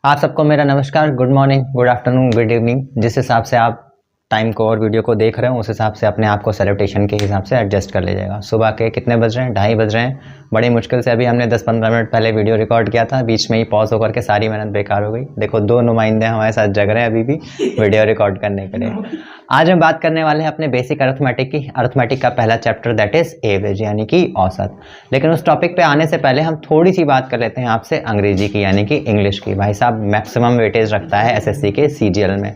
आप सबको मेरा नमस्कार, good morning, good afternoon, good evening. जिस हिसाब से आप टाइम को और वीडियो को देख रहे हो उस हिसाब से अपने आप को सैल्यूटेशन के हिसाब से एडजस्ट कर लीजिएगा। सुबह के कितने बज रहे हैं? 2:30 बज रहे हैं। बड़ी मुश्किल से अभी हमने 10-15 मिनट पहले वीडियो रिकॉर्ड किया था, बीच में ही पॉज होकर के सारी मेहनत बेकार हो गई। देखो 2 नुमाइंदे हमारे साथ जग रहे हैं अभी भी वीडियो रिकॉर्ड करने के लिए। आज हम बात करने वाले हैं अपने बेसिक अरिथमेटिक की। अरिथमेटिक का पहला चैप्टर दैट इज एवरेज यानी कि औसत। लेकिन उस टॉपिक पे आने से पहले हम थोड़ी सी बात कर लेते हैं आपसे अंग्रेजी की यानी कि इंग्लिश की। भाई साहब मैक्सिमम वेटेज रखता है एसएससी के सीजीएल में।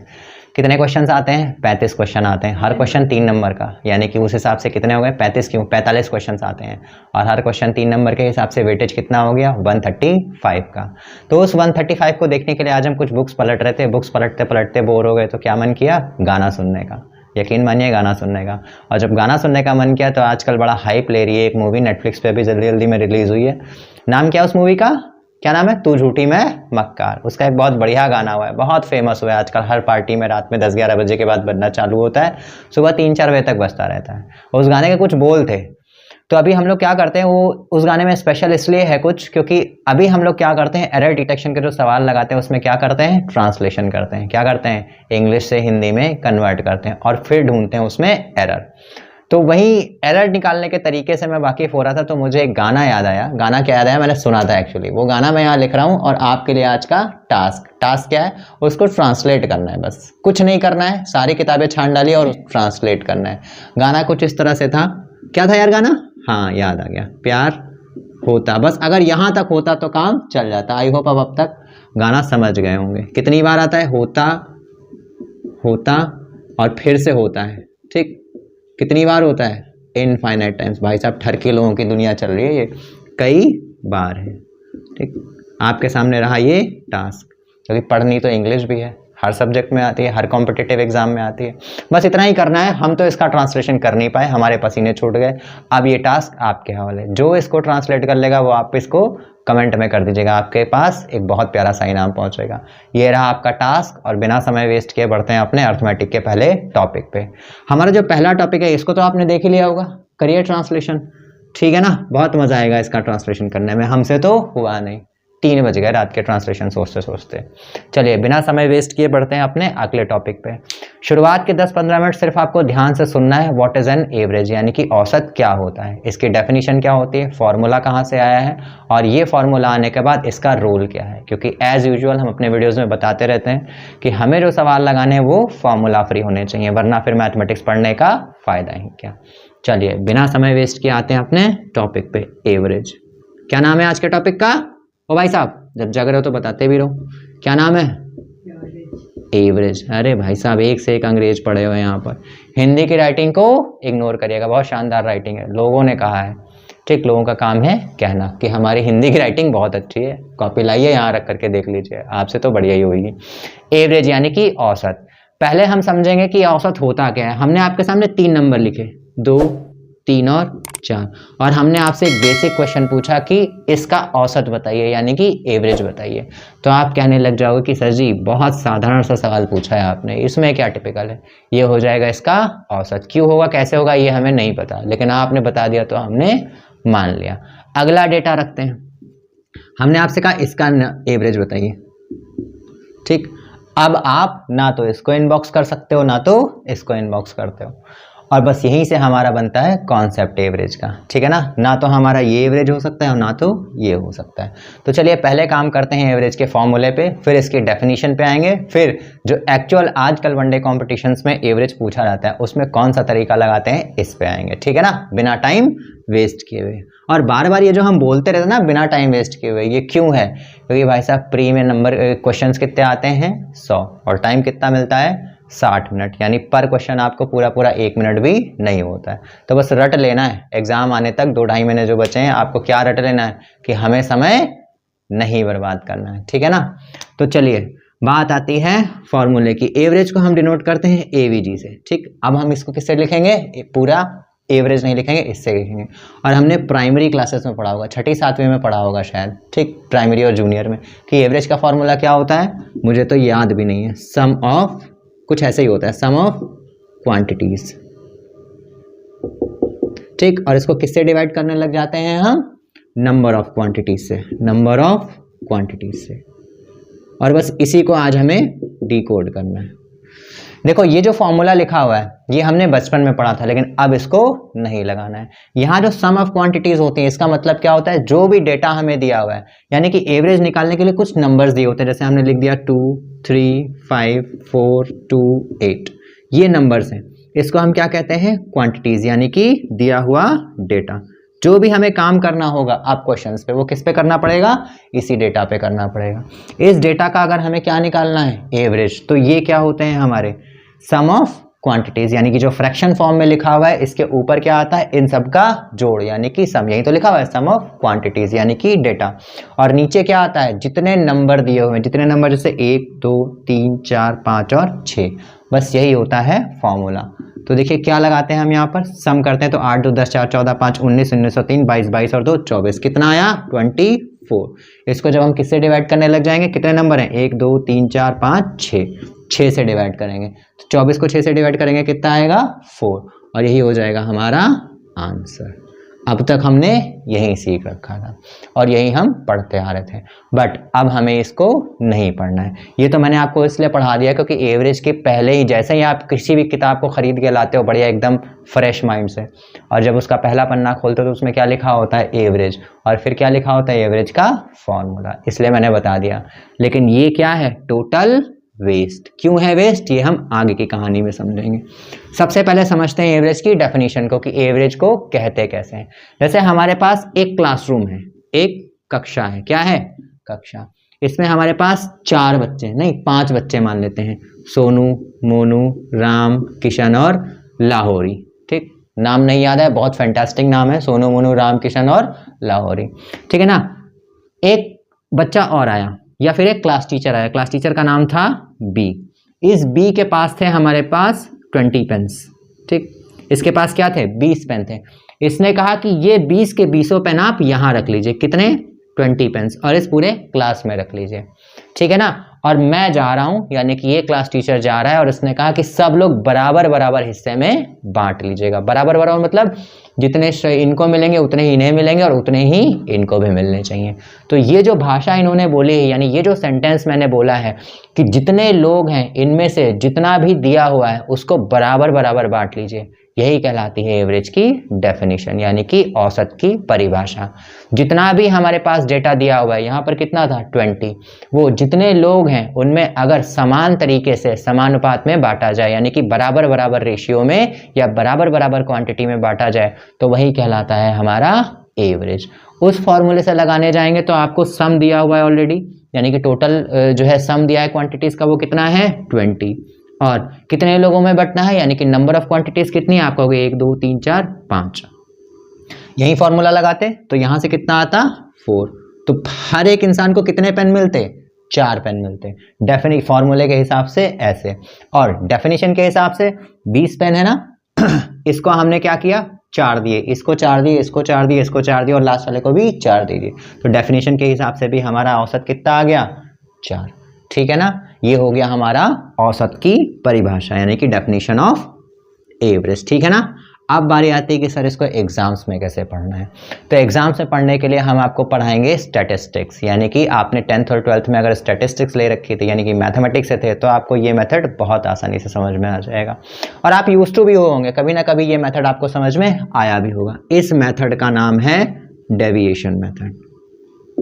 कितने क्वेश्चंस आते हैं? 35 क्वेश्चन आते हैं। हर क्वेश्चन 3 नंबर का, यानी कि उस हिसाब से कितने हो गए? 35 क्यों, 45 क्वेश्चंस आते हैं। और हर क्वेश्चन 3 नंबर के हिसाब से वेटेज कितना हो गया? 135 का। तो उस 135 को देखने के लिए आज हम कुछ बुक्स पलट रहे थे। बुक्स पलटते पलटते बोर हो गए तो क्या मन किया? गाना सुनने का। यकीन मानिए गाना सुनने का। और जब गाना सुनने का मन किया तो आजकल बड़ा हाइप ले रही है एक मूवी, नेटफ्लिक्स पे भी जल्दी जल्दी में रिलीज हुई है। नाम क्या उस मूवी का? क्या नाम है? तू झूठी मैं मक्कार। उसका एक बहुत बढ़िया गाना हुआ है, बहुत फेमस हुआ है आजकल। हर पार्टी में रात में 10-11 बजे के बाद बजना चालू होता है, सुबह 3-4 बजे तक बजता रहता है। उस गाने के कुछ बोल थे, तो अभी हम लोग क्या करते हैं, वो उस गाने में स्पेशल इसलिए है कुछ क्योंकि अभी हम लोग क्या करते हैं, एरर डिटेक्शन के जो सवाल लगाते हैं उसमें क्या करते हैं? ट्रांसलेशन करते हैं। क्या करते हैं? इंग्लिश से हिंदी में कन्वर्ट करते हैं और फिर ढूंढते हैं उसमें एरर। तो वही एरर निकालने के तरीके से मैं वाकिफ हो रहा था तो मुझे एक गाना याद आया। गाना क्या याद आया? मैंने सुना था एक्चुअली। वो गाना मैं यहाँ लिख रहा हूँ और आपके लिए आज का टास्क क्या है? उसको ट्रांसलेट करना है। बस कुछ नहीं करना है, सारी किताबें छान डाली और ट्रांसलेट करना है। गाना कुछ इस तरह से था। क्या था यार गाना? हाँ याद आ गया, प्यार होता। बस अगर यहाँ तक होता तो काम चल जाता। आई होप अब तक गाना समझ गए होंगे। कितनी बार आता है? होता, होता और फिर से होता है। ठीक, कितनी बार होता है? Infinite times. भाई साहब ठरके लोगों की दुनिया चल रही है, ये कई बार है। ठीक, आपके सामने रहा ये टास्क। क्योंकि पढ़नी तो इंग्लिश भी है, हर सब्जेक्ट में आती है, हर कॉम्पिटिटिव एग्जाम में आती है। बस इतना ही करना है। हम तो इसका ट्रांसलेशन कर नहीं पाए, हमारे पसीने छूट गए। अब ये टास्क आपके हवाले। जो इसको ट्रांसलेट कर लेगा वो आप इसको कमेंट में कर दीजिएगा, आपके पास एक बहुत प्यारा सा इनाम पहुंचेगा। ये रहा आपका टास्क। और बिना समय वेस्ट किए बढ़ते हैं अपने अरिथमेटिक के पहले टॉपिक पे। हमारा जो पहला टॉपिक है इसको तो आपने देख ही लिया होगा, करियर ट्रांसलेशन। ठीक है ना? बहुत मजा आएगा इसका ट्रांसलेशन करने में। हमसे तो हुआ नहीं, 3 बज गए रात के ट्रांसलेशन सोचते सोचते। चलिए बिना समय वेस्ट किए बढ़ते हैं अपने अगले टॉपिक पे। शुरुआत के 10-15 मिनट सिर्फ आपको ध्यान से सुनना है। व्हाट इज एन एवरेज यानी कि औसत क्या होता है, इसकी डेफिनेशन क्या होती है, फॉर्मूला कहाँ से आया है और ये फॉर्मूला आने के बाद इसका रोल क्या है। क्योंकि एज यूजुअल हम अपने वीडियोज में बताते रहते हैं कि हमें जो सवाल लगाने हैं वो फॉर्मूला फ्री होने चाहिए, वरना फिर मैथमेटिक्स पढ़ने का फायदा ही क्या। चलिए बिना समय वेस्ट किए आते हैं अपने टॉपिक पे, एवरेज। क्या नाम है आज के टॉपिक का? ओ भाई साहब जब जग रहे हो तो बताते भी रहो, क्या नाम है? एवरेज। अरे भाई साहब एक से एक अंग्रेज पढ़े हो यहाँ पर। हिंदी की राइटिंग को इग्नोर करिएगा, बहुत शानदार राइटिंग है, लोगों ने कहा है। ठीक, लोगों का काम है कहना कि हमारी हिंदी की राइटिंग बहुत अच्छी है। कॉपी लाइए, यहाँ रख करके देख लीजिए, आपसे तो बढ़िया ही होगी। एवरेज यानी कि औसत। पहले हम समझेंगे कि औसत होता क्या है। हमने आपके सामने 3 नंबर लिखे, 2, 3 और 4, और हमने आपसे एक बेसिक क्वेश्चन पूछा कि इसका औसत बताइए यानी कि एवरेज बताइए। तो आप कहने लग जाओगे कि सर जी बहुत साधारण सा सवाल पूछा है आपने, इसमें क्या टिपिकल है। ये हो जाएगा इसका औसत। क्यों होगा, कैसे होगा, ये हमें नहीं पता, लेकिन आपने बता दिया तो हमने मान लिया। अगला डेटा रखते हैं। हमने आपसे कहा इसका एवरेज बताइए। ठीक, अब आप ना तो इसको इनबॉक्स कर सकते हो ना तो इसको इनबॉक्स करते हो, और बस यहीं से हमारा बनता है कॉन्सेप्ट एवरेज का। ठीक है ना तो हमारा ये एवरेज हो सकता है और ना तो ये हो सकता है। तो चलिए पहले काम करते हैं एवरेज के फॉर्मूले पे, फिर इसकी डेफिनेशन पे आएंगे, फिर जो एक्चुअल आजकल वनडे कॉम्पिटिशन्स में एवरेज पूछा जाता है उसमें कौन सा तरीका लगाते हैं इस पे आएंगे। ठीक है ना, बिना टाइम वेस्ट किए हुए। और बार बार ये जो हम बोलते रहते हैं ना बिना टाइम वेस्ट किए हुए, ये क्यों है? क्योंकि भाई साहब प्री में नंबर क्वेश्चंस कितने आते हैं? 100, और टाइम कितना मिलता है? 60 मिनट। यानी पर क्वेश्चन आपको पूरा 1 मिनट भी नहीं होता है। तो बस रट लेना है, एग्जाम आने तक 2-2.5 महीने जो बचे हैं आपको क्या रट लेना है कि हमें समय नहीं बर्बाद करना है। ठीक है ना? तो चलिए बात आती है फॉर्मूले की। एवरेज को हम डिनोट करते हैं एवीजी से। ठीक, अब हम इसको किससे लिखेंगे? पूरा एवरेज नहीं लिखेंगे, इससे लिखेंगे। और हमने प्राइमरी क्लासेस में पढ़ा होगा, 6ठी-7वीं में पढ़ा होगा शायद, ठीक, प्राइमरी और जूनियर में, कि एवरेज का फॉर्मूला क्या होता है। मुझे तो याद भी नहीं है। सम ऑफ, कुछ ऐसे ही होता है, सम ऑफ क्वांटिटीज। ठीक, और इसको किससे डिवाइड करने लग जाते हैं हम? नंबर ऑफ क्वांटिटीज से, नंबर ऑफ क्वांटिटीज से। और बस इसी को आज हमें डिकोड करना है। देखो ये जो फॉर्मूला लिखा हुआ है ये हमने बचपन में पढ़ा था, लेकिन अब इसको नहीं लगाना है। यहाँ जो सम ऑफ क्वांटिटीज होती हैं इसका मतलब क्या होता है, जो भी डेटा हमें दिया हुआ है यानी कि एवरेज निकालने के लिए कुछ नंबर्स दिए होते हैं, जैसे हमने लिख दिया 2 3 5 4 2 8, ये नंबर्स हैं। इसको हम क्या कहते हैं, क्वांटिटीज, यानी कि दिया हुआ डेटा। जो भी हमें काम करना होगा आप क्वेश्चंस पे, वो किस पे करना पड़ेगा, इसी डेटा पे करना पड़ेगा। इस डेटा का अगर हमें क्या निकालना है, एवरेज, तो ये क्या होते हैं हमारे सम ऑफ क्वांटिटीज, यानी कि जो फ्रैक्शन फॉर्म में लिखा हुआ है इसके ऊपर क्या आता है, इन सब का जोड़, यानी कि सम। यही तो लिखा हुआ है सम ऑफ क्वांटिटीज यानी कि डेटा। और नीचे क्या आता है, जितने नंबर दिए हुए हैं, जितने नंबर, जैसे 1 2 3 4 5 और 6, बस यही होता है फॉर्मूला। तो देखिए क्या लगाते हैं हम यहाँ पर, सम करते हैं तो 8 2 10 4 14 5 19 19 और 3 22 22 और 2 24, कितना आया 24। इसको जब हम किससे डिवाइड करने लग जाएंगे, कितने नंबर हैं 1 2 3 4 5 6 से डिवाइड करेंगे, तो 24 को 6 से डिवाइड करेंगे कितना आएगा 4, और यही हो जाएगा हमारा आंसर। अब तक हमने यही सीख रखा था और यही हम पढ़ते आ रहे थे, बट अब हमें इसको नहीं पढ़ना है। ये तो मैंने आपको इसलिए पढ़ा दिया क्योंकि एवरेज के पहले ही, जैसे ही आप किसी भी किताब को खरीद के लाते हो बढ़िया एकदम फ्रेश माइंड से, और जब उसका पहला पन्ना खोलते हो तो उसमें क्या लिखा होता है, एवरेज, और फिर क्या लिखा होता है, एवरेज का फॉर्मूला, इसलिए मैंने बता दिया। लेकिन ये क्या है, टोटल वेस्ट। क्यों है वेस्ट, ये हम आगे की कहानी में समझेंगे। सबसे पहले समझते हैं एवरेज की डेफिनेशन को, कि एवरेज को कहते कैसे हैं। जैसे हमारे पास एक क्लासरूम है, एक कक्षा है, क्या है, कक्षा। इसमें हमारे पास 4 बच्चे, नहीं 5 बच्चे मान लेते हैं, सोनू, मोनू, राम, किशन और लाहौरी। ठीक, नाम नहीं याद है, बहुत फैंटास्टिक नाम है, सोनू, मोनू, राम, किशन और लाहौरी, ठीक है ना। एक बच्चा और आया, या फिर एक क्लास टीचर आया, क्लास टीचर का नाम था बी। इस बी के पास थे हमारे पास 20 पेन्स, ठीक, इसके पास क्या थे, 20 पेन थे। इसने कहा कि ये 20 के 20 पेन आप यहाँ रख लीजिए, कितने, 20 पेन्स, और इस पूरे क्लास में रख लीजिए, ठीक है ना। और मैं जा रहा हूँ, यानी कि ये क्लास टीचर जा रहा है, और उसने कहा कि सब लोग बराबर बराबर हिस्से में बांट लीजिएगा। बराबर बराबर मतलब जितने इनको मिलेंगे उतने ही इन्हें मिलेंगे और उतने ही इनको भी मिलने चाहिए। तो ये जो भाषा इन्होंने बोली है, यानी ये जो सेंटेंस मैंने बोला है कि जितने लोग हैं इनमें से जितना भी दिया हुआ है उसको बराबर बराबर बांट लीजिए, यही कहलाती है एवरेज की डेफिनेशन, यानी कि औसत की परिभाषा। जितना भी हमारे पास डेटा दिया हुआ है, यहाँ पर कितना था 20, वो जितने लोग हैं उनमें अगर समान तरीके से समानुपात में बांटा जाए, यानी कि बराबर बराबर रेशियो में या बराबर बराबर क्वांटिटी में बांटा जाए, तो वही कहलाता है हमारा एवरेज। उस फॉर्मूले से लगाने जाएंगे तो आपको सम दिया हुआ है ऑलरेडी, यानी कि टोटल जो है सम दिया है क्वांटिटीज का, वो कितना है 20, और कितने लोगों में बंटना है, यानी कि नंबर ऑफ क्वांटिटीज कितनी है, आप कहोगे 1 2 3 4 5। यही फॉर्मूला लगाते तो यहां से कितना आता 4, तो हर एक इंसान को कितने पेन मिलते, 4 पेन मिलते। डेफिनेट फॉर्मूले के हिसाब से ऐसे, और डेफिनेशन के हिसाब से 20 पेन है ना, इसको हमने क्या किया, 4 दिए, इसको 4 दिए, इसको 4 दिए, इसको 4 दिए, और लास्ट वाले को भी 4 दीजिए। तो डेफिनेशन के हिसाब से भी हमारा औसत कितना आ गया 4, ठीक है ना। ये हो गया हमारा औसत की परिभाषा, यानी कि डेफिनेशन ऑफ एवरेज, ठीक है ना। अब बारी आती है कि सर इसको एग्जाम्स में कैसे पढ़ना है। तो एग्जाम्स में पढ़ने के लिए हम आपको पढ़ाएंगे स्टैटिस्टिक्स, यानी कि आपने 10th और 12th में अगर स्टैटिस्टिक्स ले रखी थी, यानी कि मैथमेटिक्स से थे, तो आपको ये मेथड बहुत आसानी से समझ में आ जाएगा, और आप यूज्ड टू भी होंगे, कभी ना कभी ये मेथड आपको समझ में आया भी होगा। इस मेथड का नाम है डेविएशन मेथड,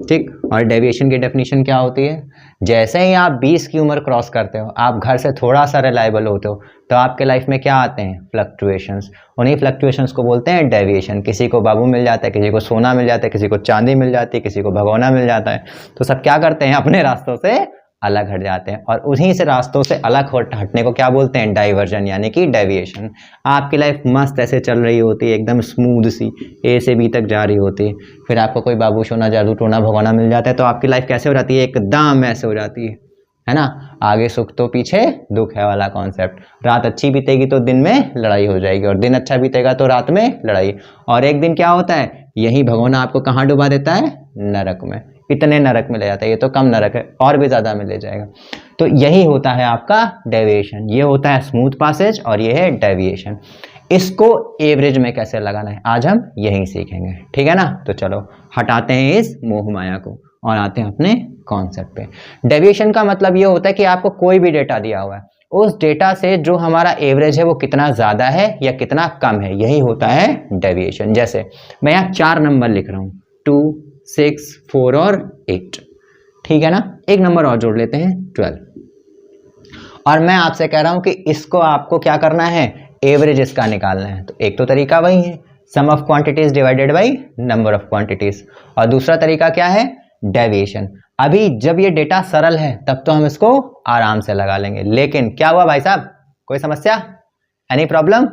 ठीक। और डेविएशन की डेफिनेशन क्या होती है, जैसे ही आप 20 की उम्र क्रॉस करते हो, आप घर से थोड़ा सा रिलायबल होते हो, तो आपके लाइफ में क्या आते हैं, फ्लक्चुएशंस। उन्हीं फ्लक्चुएशंस को बोलते हैं डेविएशन। किसी को बाबू मिल जाता है, किसी को सोना मिल जाता है, किसी को चांदी मिल जाती है, किसी को भगोना मिल जाता है, तो सब क्या करते हैं, अपने रास्तों से अलग हट जाते हैं, और उन्हीं से रास्तों से अलग हटने को क्या बोलते हैं, डाइवर्जन, यानी कि डेविएशन। आपकी लाइफ मस्त ऐसे चल रही होती है, एकदम स्मूथ सी, ए से बी तक जा रही होती है, फिर आपको कोई बाबू सोना जादू टोना भगवाना मिल जाता है, तो आपकी लाइफ कैसे हो जाती है, एकदम ऐसे हो जाती है ना। आगे सुख तो पीछे दुख है वाला कॉन्सेप्ट। रात अच्छी बीतेगी तो दिन में लड़ाई हो जाएगी, और दिन अच्छा बीतेगा तो रात में लड़ाई, और एक दिन क्या होता है, यही भगवाना आपको कहाँ डुबा देता है, नरक में। इतने नरक में ले जाता है, ये तो कम नरक है, और भी ज्यादा में ले जाएगा। तो यही होता है आपका डेविएशन, ये होता है स्मूथ पासेज और ये है डेविएशन। इसको एवरेज में कैसे लगाना है आज हम यही सीखेंगे, ठीक है ना। तो चलो हटाते हैं इस मोह माया को और आते हैं अपने कॉन्सेप्ट पे। डेविएशन का मतलब ये होता है कि आपको कोई भी डेटा दिया हुआ है, उस डेटा से जो हमारा एवरेज है वो कितना ज्यादा है या कितना कम है, यही होता है डेविएशन। जैसे मैं यहाँ 4 नंबर लिख रहा हूं, 2, 6, 4 और 8, ठीक है ना। एक नंबर और जोड़ लेते हैं 12, और मैं आपसे कह रहा हूं कि इसको आपको क्या करना है, एवरेज इसका निकालना है। तो एक तो तरीका वही है, sum of quantities divided by number of quantities, और दूसरा तरीका क्या है, डेविएशन। अभी जब ये डेटा सरल है तब तो हम इसको आराम से लगा लेंगे, लेकिन क्या हुआ भाई साहब, कोई समस्या, एनी प्रॉब्लम?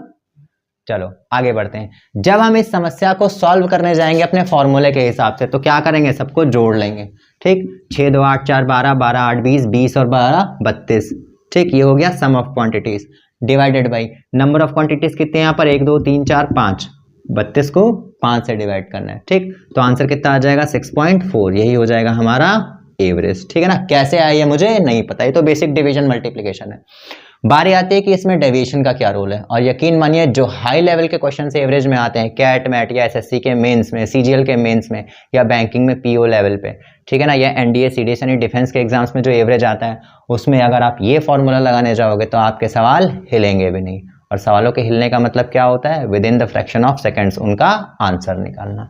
चलो आगे बढ़ते हैं। जब हम इस समस्या को सॉल्व करने जाएंगे अपने फॉर्मूले के हिसाब से, तो क्या करेंगे, सबको जोड़ लेंगे, ठीक। 6 2 8 4 12, 12 8 20, 20 और 12 32, ठीक। ये हो गया sum of quantities divided by number of quantities. कितने यहाँ पर, 1 2 3 4 5, 32 को 5 से डिवाइड करना है, ठीक। तो आंसर कितना आ जाएगा, 6.4, यही हो जाएगा हमारा एवरेज, ठीक है ना। कैसे आया ये मुझे नहीं पता, ये तो बेसिक डिवीजन मल्टीप्लिकेशन है। बारी आती है कि इसमें डेविएशन का क्या रोल है, और यकीन मानिए जो हाई लेवल के क्वेश्चन से एवरेज में आते हैं, कैट मैट या एसएससी के मेंस में, सीजीएल के मेंस में, या बैंकिंग में पीओ लेवल पे, ठीक है ना, या एनडीए सीडीएस यानी डिफेंस के एग्जाम्स में जो एवरेज आता है, उसमें अगर आप ये फॉर्मूला लगाने जाओगे तो आपके सवाल हिलेंगे भी नहीं। और सवालों के हिलने का मतलब क्या होता है, with in the fraction of seconds उनका आंसर निकालना।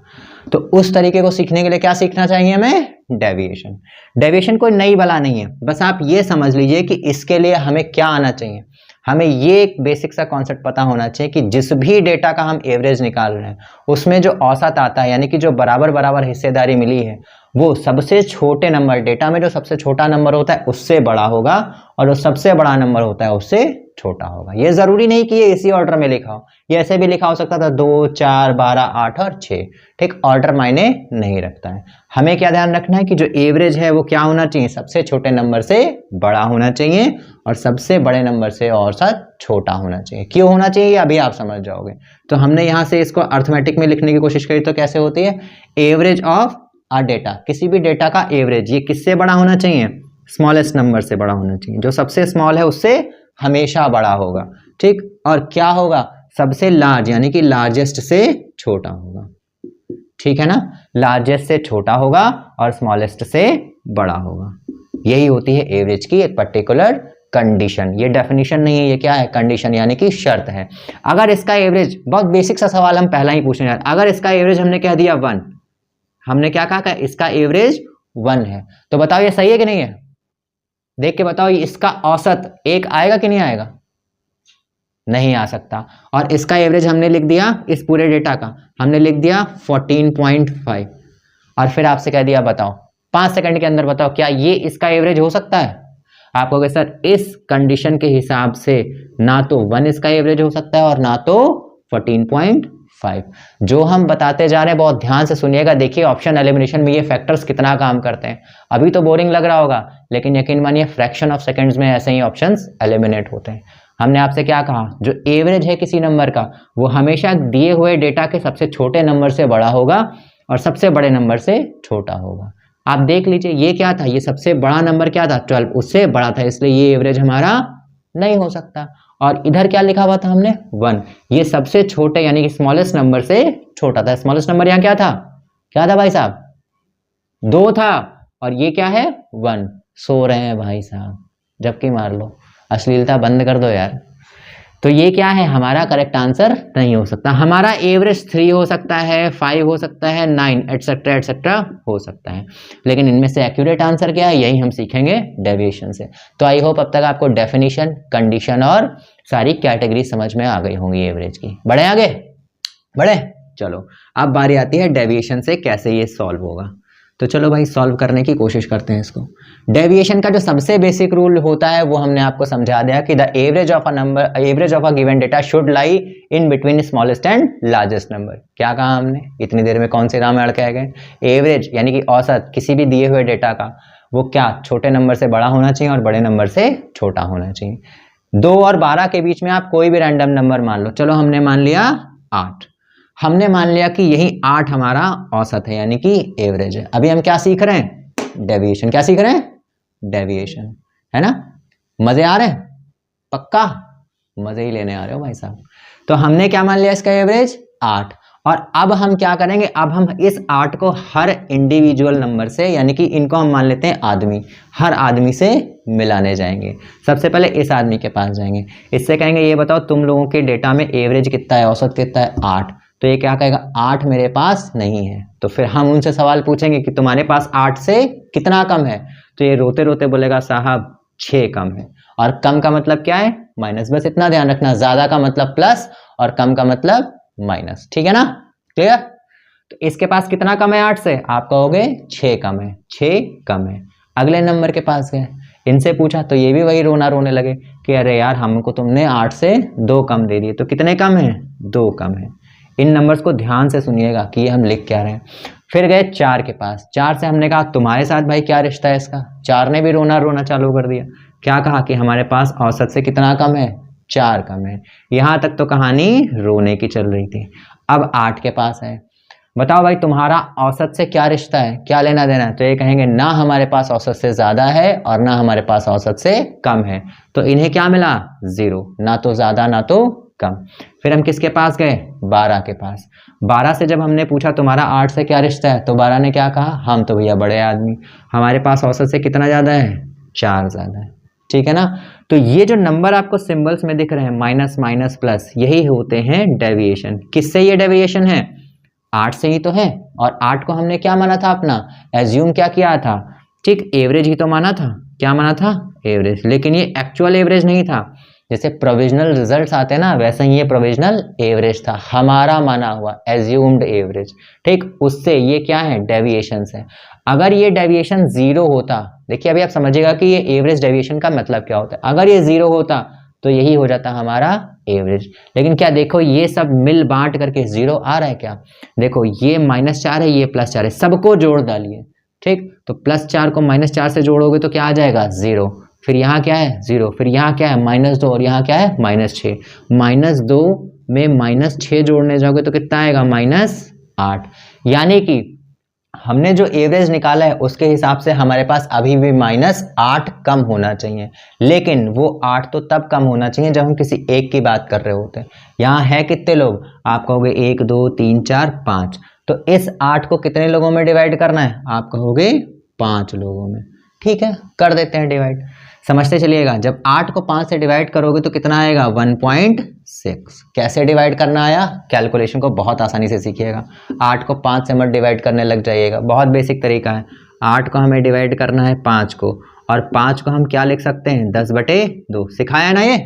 तो उस तरीके को सीखने के लिए क्या सीखना चाहिए हमें, डेविएशन। डेविएशन कोई नई बला नहीं है, बस आप ये समझ लीजिए कि इसके लिए हमें क्या आना चाहिए। हमें ये एक बेसिक सा कॉन्सेप्ट पता होना चाहिए कि जिस भी डेटा का हम एवरेज निकाल रहे हैं उसमें जो औसत आता है, यानी कि जो बराबर बराबर हिस्सेदारी मिली है, वो सबसे छोटे नंबर, डेटा में जो सबसे छोटा नंबर होता है उससे बड़ा होगा, और जो सबसे बड़ा नंबर होता है उससे छोटा होगा। ये जरूरी नहीं कि ये इसी ऑर्डर में लिखा हो, ये ऐसे भी लिखा हो सकता था 2 4 12 8 और 6, ठीक। ऑर्डर मायने नहीं रखता है। हमें क्या ध्यान रखना है कि जो एवरेज है वो क्या होना चाहिए, सबसे छोटे नंबर से बड़ा होना चाहिए, और सबसे बड़े नंबर से औसत छोटा होना चाहिए। क्यों होना चाहिए अभी आप समझ जाओगे। तो हमने यहाँ से इसको अर्थमेटिक में लिखने की कोशिश करी, तो कैसे होती है, एवरेज ऑफ आ डेटा, किसी भी डेटा का एवरेज ये किससे बड़ा होना चाहिए, स्मॉलेस्ट नंबर से बड़ा होना चाहिए। जो सबसे स्मॉल है उससे हमेशा बड़ा होगा, ठीक। और क्या होगा, सबसे लार्ज यानी कि लार्जेस्ट से छोटा होगा, ठीक है ना। लार्जेस्ट से छोटा होगा और स्मॉलेस्ट से बड़ा होगा। यही होती है एवरेज की एक पर्टिकुलर कंडीशन। ये डेफिनेशन नहीं है, ये क्या है, कंडीशन यानी कि शर्त है। अगर इसका एवरेज, बहुत बेसिक सा सवाल हम पहला ही पूछने जा रहे हैं, अगर इसका एवरेज हमने कह दिया 1, हमने क्या कहा, इसका एवरेज 1 है, तो बताओ ये सही है कि नहीं है, देख के बताओ इसका औसत 1 आएगा कि नहीं आएगा, नहीं आ सकता। और इसका एवरेज हमने लिख दिया, इस पूरे डेटा का हमने लिख दिया 14.5, और फिर आपसे कह दिया बताओ 5 सेकंड के अंदर बताओ क्या ये इसका एवरेज हो सकता है। आप कहोगे सर इस कंडीशन के हिसाब से ना तो 1 इसका एवरेज हो सकता है और ना तो 14.5। जो हम बताते जा रहे हैं बहुत ध्यान से सुनिएगा, देखिए ऑप्शन एलिमिनेशन में ये फैक्टर्स कितना काम करते हैं। अभी तो बोरिंग लग रहा होगा, लेकिन यकीन मानिए फ्रैक्शन ऑफ सेकंड्स में ऐसे ही ऑप्शंस एलिमिनेट होते हैं। हमने आपसे क्या कहा, जो एवरेज है किसी नंबर का वो हमेशा दिए हुए डेटा के सबसे छोटे नंबर से बड़ा होगा और सबसे बड़े नंबर से छोटा होगा। आप देख लीजिए ये क्या था, ये सबसे बड़ा नंबर क्या था 12, उससे बड़ा था, इसलिए ये एवरेज हमारा नहीं हो सकता। और इधर क्या लिखा हुआ था हमने 1, ये सबसे छोटे यानी कि स्मॉलेस्ट नंबर से छोटा था। स्मॉलेस्ट नंबर यहाँ क्या था भाई साहब, 2 था, और ये क्या है 1। सो रहे हैं भाई साहब, जबकि मार लो, अश्लीलता बंद कर दो यार। तो ये क्या है, हमारा करेक्ट आंसर नहीं हो सकता। हमारा एवरेज 3 हो सकता है, 5 हो सकता है, 9 एटसेट्रा एटसेट्रा हो सकता है, लेकिन इनमें से एक्यूरेट आंसर क्या है, यही हम सीखेंगे डेविएशन से। तो आई होप अब तक आपको डेफिनेशन, कंडीशन और सारी कैटेगरी समझ में आ गई होंगी एवरेज की। बढ़े आगे, बढ़े। चलो अब बारी आती है डेविएशन से कैसे ये सॉल्व होगा। तो चलो भाई सॉल्व करने की कोशिश करते हैं इसको। डेविएशन का जो सबसे बेसिक रूल होता है वो हमने आपको समझा दिया कि the average of a number, average of a given data should lie in between smallest and largest number. क्या कहा हमने, इतनी देर में कौन से राम अड़ के गए। एवरेज यानी कि औसत किसी भी दिए हुए डेटा का वो क्या छोटे नंबर से बड़ा होना चाहिए और बड़े नंबर से छोटा होना चाहिए। 2 और 12 के बीच में आप कोई भी रैंडम नंबर मान लो। चलो हमने मान लिया 8, हमने मान लिया कि यही 8 हमारा औसत है यानी कि एवरेज है। अभी हम क्या सीख रहे हैं, डेविएशन। क्या सीख रहे हैं, डेविएशन, है ना। मजे आ रहे हैं, पक्का मजे ही लेने आ रहे हो भाई साहब। तो हमने क्या मान लिया, इसका एवरेज 8, और अब हम क्या करेंगे, अब हम इस 8 को हर इंडिविजुअल नंबर से, यानी कि इनको हम मान लेते हैं आदमी, हर आदमी से मिलाने जाएंगे। सबसे पहले इस आदमी के पास जाएंगे, इससे कहेंगे ये बताओ तुम लोगों के डेटा में एवरेज कितना है, औसत कितना है, 8। तो ये क्या कहेगा, 8 मेरे पास नहीं है। तो फिर हम उनसे सवाल पूछेंगे कि तुम्हारे पास 8 से कितना कम है, तो ये रोते रोते बोलेगा साहब 6 कम है। और कम का मतलब क्या है, माइनस। बस इतना ध्यान रखना, ज्यादा का मतलब प्लस और कम का मतलब माइनस। ठीक है ना, क्लियर। तो इसके पास कितना कम है 8 से, आप कहोगे 6 कम है, 6 कम है। अगले नंबर के पास गए, इनसे पूछा तो ये भी वही रोना रोने लगे कि अरे यार हमको तुमने 8 से 2 कम दे दिए, तो कितने कम है, 2 कम है। इन नंबर्स को ध्यान से सुनिएगा कि ये हम लिख क्या रहे हैं। फिर गए 4 के पास, 4 से हमने कहा तुम्हारे साथ भाई क्या रिश्ता है इसका, 4 ने भी रोना रोना चालू कर दिया। क्या कहा कि हमारे पास औसत से कितना कम है, 4 कम है। यहां तक तो कहानी रोने की चल रही थी। अब 8 के पास है, बताओ भाई तुम्हारा औसत से क्या रिश्ता है, क्या लेना देना है। तो ये कहेंगे ना हमारे पास औसत से ज्यादा है और ना हमारे पास औसत से कम है। तो इन्हें क्या मिला, 0, ना तो ज्यादा ना तो कम। फिर हम किसके पास गए, 12 के पास। 12 से जब हमने पूछा तुम्हारा 8 से क्या रिश्ता है, तो 12 ने क्या कहा, हम तो भैया बड़े आदमी, हमारे पास औसत से कितना ज्यादा है, 4 ज्यादा है। ठीक है ना। तो ये जो नंबर आपको सिंबल्स में दिख रहे हैं, माइनस माइनस प्लस, यही होते हैं डेविएशन। किससे ये डेविएशन है, 8 से ही तो है। और 8 को हमने क्या माना था अपना, एज्यूम क्या किया था, ठीक, एवरेज ही तो माना था। क्या माना था, एवरेज। लेकिन ये एक्चुअल एवरेज नहीं था। जैसे प्रोविजनल रिजल्ट्स आते हैं ना, वैसे ही ये प्रोविजनल एवरेज था, हमारा माना हुआ एज्यूम्ड एवरेज। ठीक, उससे ये क्या है, डेविएशन है। अगर ये डेविएशन 0 होता, देखिए अभी आप समझिएगा कि ये एवरेज डेविएशन का मतलब क्या होता है। अगर ये 0 होता तो यही हो जाता हमारा एवरेज। लेकिन क्या देखो ये सब मिल बांट करके 0 आ रहा है क्या, देखो ये -4 है, ये +4 है, सबको जोड़ डालिए। ठीक, तो +4 को -4 से जोड़ोगे तो क्या आ जाएगा, 0। फिर यहाँ क्या है, 0। फिर यहाँ क्या है, -2, और यहाँ क्या है, -6। -2 में -6 जोड़ने जाओगे तो कितना आएगा, -8। यानी कि हमने जो एवरेज निकाला है उसके हिसाब से हमारे पास अभी भी -8 कम होना चाहिए। लेकिन वो 8 तो तब कम होना चाहिए जब हम किसी एक की बात कर रहे होते हैं। यहाँ है कितने लोग, आप कहोगे 1 2 3 4 5। तो इस 8 को कितने लोगों में डिवाइड करना है, आप कहोगे 5 लोगों में। ठीक है, कर देते हैं डिवाइड। समझते चलिएगा, जब 8 को 5 से डिवाइड करोगे तो कितना आएगा, 1.6। कैसे डिवाइड करना आया, कैलकुलेशन को बहुत आसानी से सीखिएगा। 8 को 5 से मत डिवाइड करने लग जाइएगा, बहुत बेसिक तरीका है। 8 को हमें डिवाइड करना है 5 को, और 5 को हम क्या लिख सकते हैं, 10/2। सिखाया ना ये